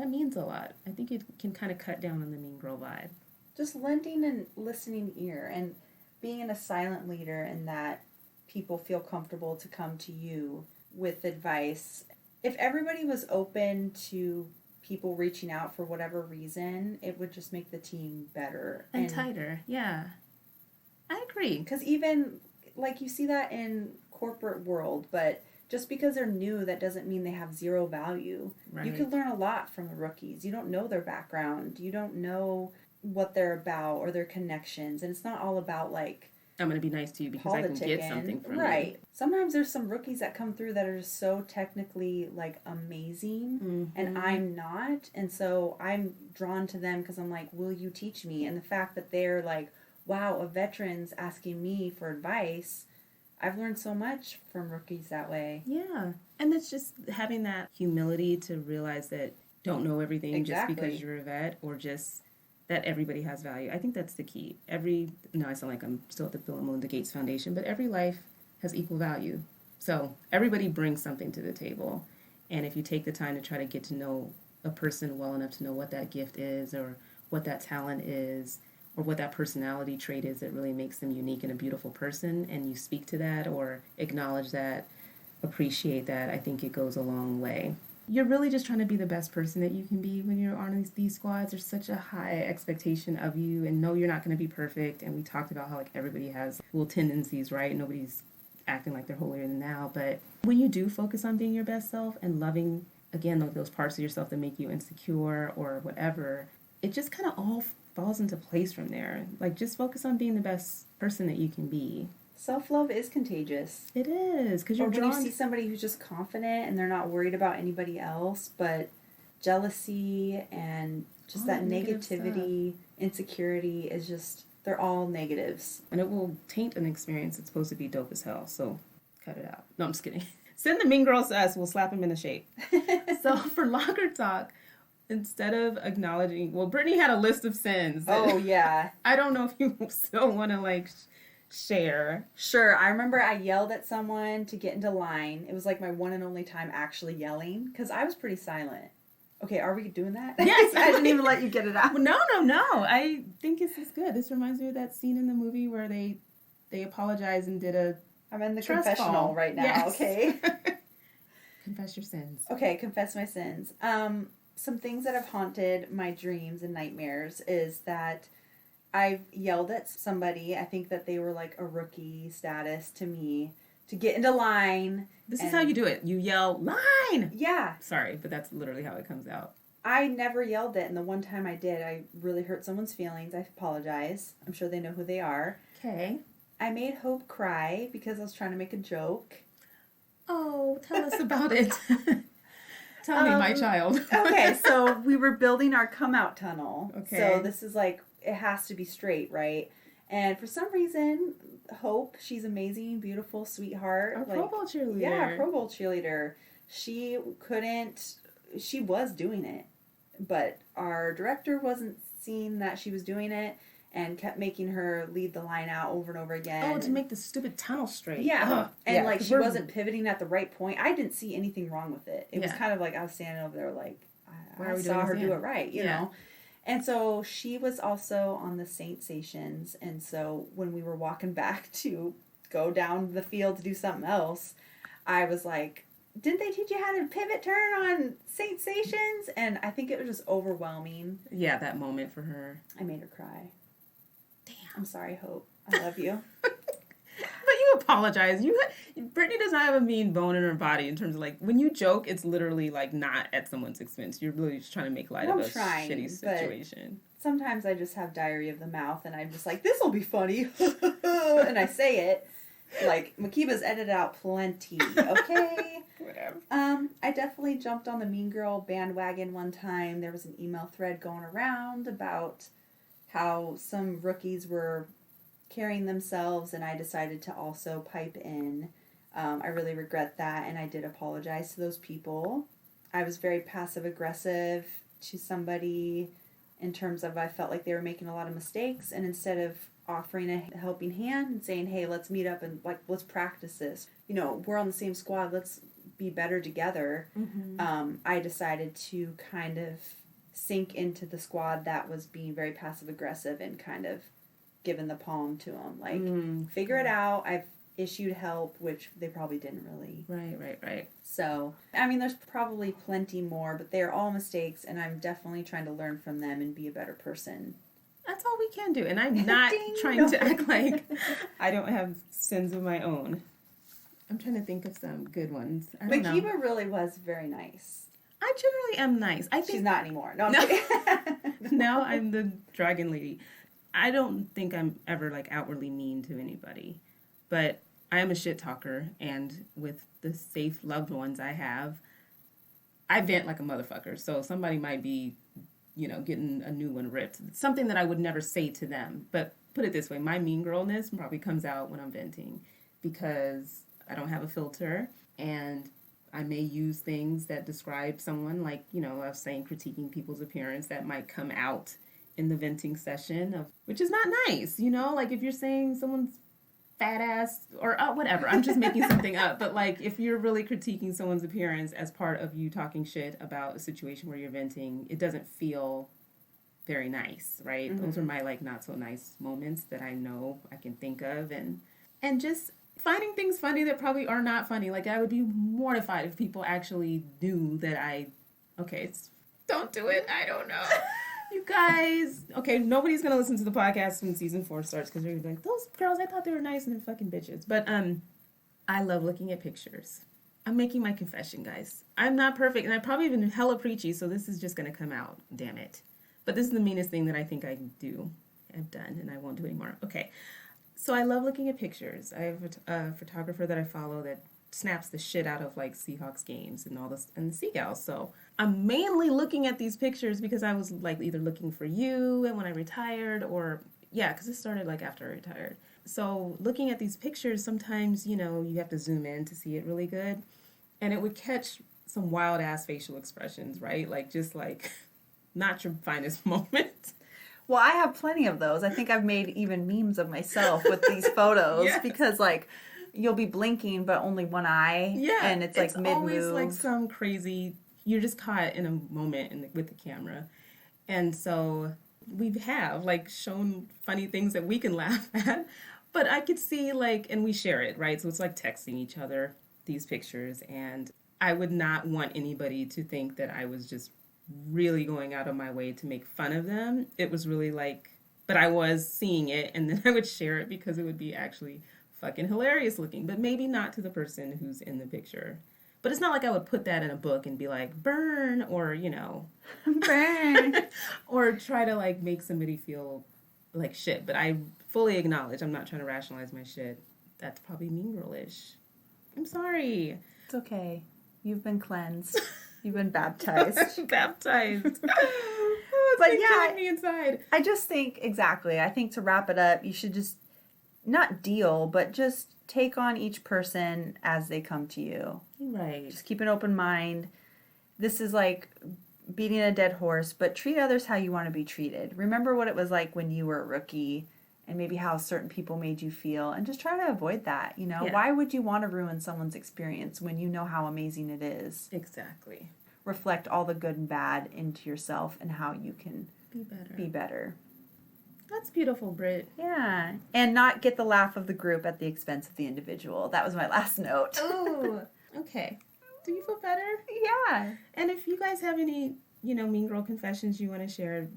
means a lot. I think it can kind of cut down on the mean girl vibe. Just lending and listening ear and being a silent leader, in that people feel comfortable to come to you with advice. If everybody was open to people reaching out for whatever reason, it would just make the team better. And tighter, yeah. I agree. Because even, like, you see that in corporate world, but just because they're new, that doesn't mean they have zero value. Right. You can learn a lot from the rookies. You don't know their background. You don't know what they're about or their connections. And it's not all about, like, I'm going to be nice to you because I can get something from you. Right. Sometimes there's some rookies that come through that are just so technically, like, amazing, and I'm not. And so I'm drawn to them because I'm like, will you teach me? And the fact that they're like, wow, a veteran's asking me for advice, I've learned so much from rookies that way. Yeah. And it's just having that humility to realize that don't know everything just because you're a vet, or just that everybody has value. I think that's the key. I sound like I'm still at the Bill and Melinda Gates Foundation, but every life has equal value. So everybody brings something to the table. And if you take the time to try to get to know a person well enough to know what that gift is, or what that talent is, or what that personality trait is that really makes them unique and a beautiful person, and you speak to that or acknowledge that, appreciate that, I think it goes a long way. You're really just trying to be the best person that you can be when you're on these squads. There's such a high expectation of you, and no, you're not going to be perfect. And we talked about how, like, everybody has little tendencies, right? Nobody's acting like they're holier than thou. But when you do focus on being your best self and loving, again, those parts of yourself that make you insecure or whatever, it just kind of all falls into place from there. Like, just focus on being the best person that you can be. Self-love is contagious. It is, because you're when you see somebody who's just confident and they're not worried about anybody else, but jealousy and just that negativity, insecurity is just, they're all negatives. And it will taint an experience that's supposed to be dope as hell, so cut it out. No, I'm just kidding. Send the mean girls to us, we'll slap them in the shape. So for locker talk, instead of acknowledging, well, Brittany had a list of sins. Oh, yeah. I don't know if you still want to, like, share. Sure. I remember I yelled at someone to get into line. It was like my one and only time actually yelling, because I was pretty silent. Okay, are we doing that? Yes. I didn't even let you get it out. No. I think this is good. This reminds me of that scene in the movie where they apologized and did a I'm in the trust confessional fall. right now, Yes. Okay? Confess your sins. Okay, confess my sins. Some things that have haunted my dreams and nightmares is that I've yelled at somebody. I think that they were like a rookie status to me to get into line. This is how you do it. You yell, line! Yeah. Sorry, but that's literally how it comes out. I never yelled it, and the one time I did, I really hurt someone's feelings. I apologize. I'm sure they know who they are. Okay. I made Hope cry because I was trying to make a joke. Oh, tell us about it. Tell me, my child. Okay, so we were building our come-out tunnel. Okay. So this is like, it has to be straight, right? And for some reason, Hope, she's amazing, beautiful, sweetheart. A Pro Bowl cheerleader. Yeah, Pro Bowl cheerleader. She was doing it, but our director wasn't seeing that she was doing it and kept making her lead the line out over and over again. Oh, to make the stupid tunnel straight. Yeah. Ugh. And, Yeah, like, 'cause she wasn't pivoting at the right point. I didn't see anything wrong with it. It was Yeah. kind of like I was standing over there like, Why are I we saw doing her this do again? it right, you know. And so she was also on the Saint stations. And so when we were walking back to go down the field to do something else, I was like, didn't they teach you how to pivot turn on Saint stations? And I think it was just overwhelming. Yeah, that moment for her. I made her cry. Damn. I'm sorry, Hope. I love you. But you apologize. Brittany does not have a mean bone in her body in terms of, like, when you joke, it's literally, like, not at someone's expense. You're really just trying to make light of a shitty situation. Sometimes I just have diarrhea of the mouth, and I'm just like, this will be funny. And I say it. Like, Mhkeeba's edited out plenty, okay? Whatever. I definitely jumped on the Mean Girl bandwagon one time. There was an email thread going around about how some rookies were carrying themselves, and I decided to also pipe in. I really regret that, and I did apologize to those people. I was very passive-aggressive to somebody in terms of I felt like they were making a lot of mistakes, and instead of offering a helping hand and saying, hey, let's meet up and, like, let's practice this. You know, we're on the same squad. Let's be better together. Mm-hmm. I decided to kind of sink into the squad that was being very passive-aggressive and kind of giving the palm to them. Like, figure it out. I've issued help, which they probably didn't really. Right. So, I mean, there's probably plenty more, but they're all mistakes, and I'm definitely trying to learn from them and be a better person. That's all we can do. And I'm not trying to act like I don't have sins of my own. I'm trying to think of some good ones. I don't know. Mhkeeba really was very nice. I generally am nice. I think She's not anymore. No, Now I'm the dragon lady. I don't think I'm ever, like, outwardly mean to anybody. But I am a shit talker, and with the safe loved ones I have, I vent like a motherfucker. So somebody might be, you know, getting a new one ripped. It's something that I would never say to them. But put it this way, my mean girlness probably comes out when I'm venting because I don't have a filter, and I may use things that describe someone, like, you know, I was saying critiquing people's appearance that might come out in the venting session, which is not nice, you know? Like, if you're saying someone's fat ass or whatever, I'm just making something up, but, like, if you're really critiquing someone's appearance as part of you talking shit about a situation where you're venting, it doesn't feel very nice, right? Mm-hmm. Those are my, like, not so nice moments that I know I can think of, and just finding things funny that probably are not funny. Like, I would be mortified if people actually knew that don't do it. I don't know. You guys, okay, nobody's going to listen to the podcast when season 4 starts because they're going to be like, those girls, I thought they were nice and they're fucking bitches. But I love looking at pictures. I'm making my confession, guys. I'm not perfect, and I've probably been hella preachy, so this is just going to come out. Damn it. But this is the meanest thing that I think I have done, and I won't do anymore. Okay. So I love looking at pictures. I have a photographer that I follow that snaps the shit out of, like, Seahawks games and all this, and the Seagulls. So I'm mainly looking at these pictures because I was, like, either looking for you and when I retired, or because it started, like, after I retired. So looking at these pictures, sometimes, you know, you have to zoom in to see it really good, and it would catch some wild ass facial expressions, right? Like, just, like, not your finest moment. Well, I have plenty of those. I think I've made even memes of myself with these photos because, like, you'll be blinking, but only one eye. Yeah. And it's like mid-move. It's always like some crazy, you're just caught in a moment with the camera. And so we have, like, shown funny things that we can laugh at. But I could see, like, and we share it, right? So it's like texting each other these pictures. And I would not want anybody to think that I was just really going out of my way to make fun of them. It was really like, but I was seeing it, and then I would share it because it would be actually fucking hilarious looking, but maybe not to the person who's in the picture. But it's not like I would put that in a book and be like, burn, or, you know, burn, or try to, like, make somebody feel like shit. But I fully acknowledge, I'm not trying to rationalize my shit. That's probably mean girl-ish. I'm sorry. It's okay. You've been cleansed. You've been baptized. Baptized. But yeah, me inside. I just think, exactly, I think to wrap it up, you should just not deal, but just take on each person as they come to you. Right. Just keep an open mind. This is like beating a dead horse, but treat others how you want to be treated. Remember what it was like when you were a rookie and maybe how certain people made you feel, and just try to avoid that, you know? Yeah. Why would you want to ruin someone's experience when you know how amazing it is? Exactly. Reflect all the good and bad into yourself and how you can be better. That's beautiful, Britt. Yeah. And not get the laugh of the group at the expense of the individual. That was my last note. Oh, okay. Do you feel better? Yeah. And if you guys have any, you know, mean girl confessions you want to share,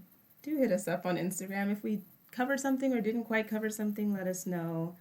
do hit us up on Instagram. If we covered something or didn't quite cover something, let us know.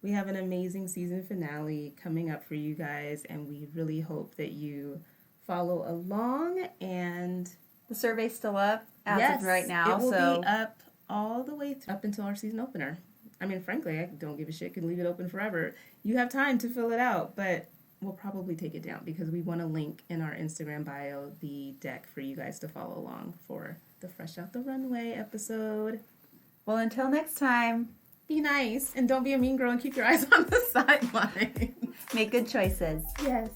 We have an amazing season finale coming up for you guys, and we really hope that you follow along. And the survey's still up as of right now. It will be up all the way up until our season opener. I mean, frankly, I don't give a shit. Can leave it open forever. You have time to fill it out, but we'll probably take it down because we want to link in our Instagram bio the deck for you guys to follow along for the Fresh Out the Runway episode. Well, until next time, be nice and don't be a mean girl and keep your eyes on the sideline. Make good choices. Yes.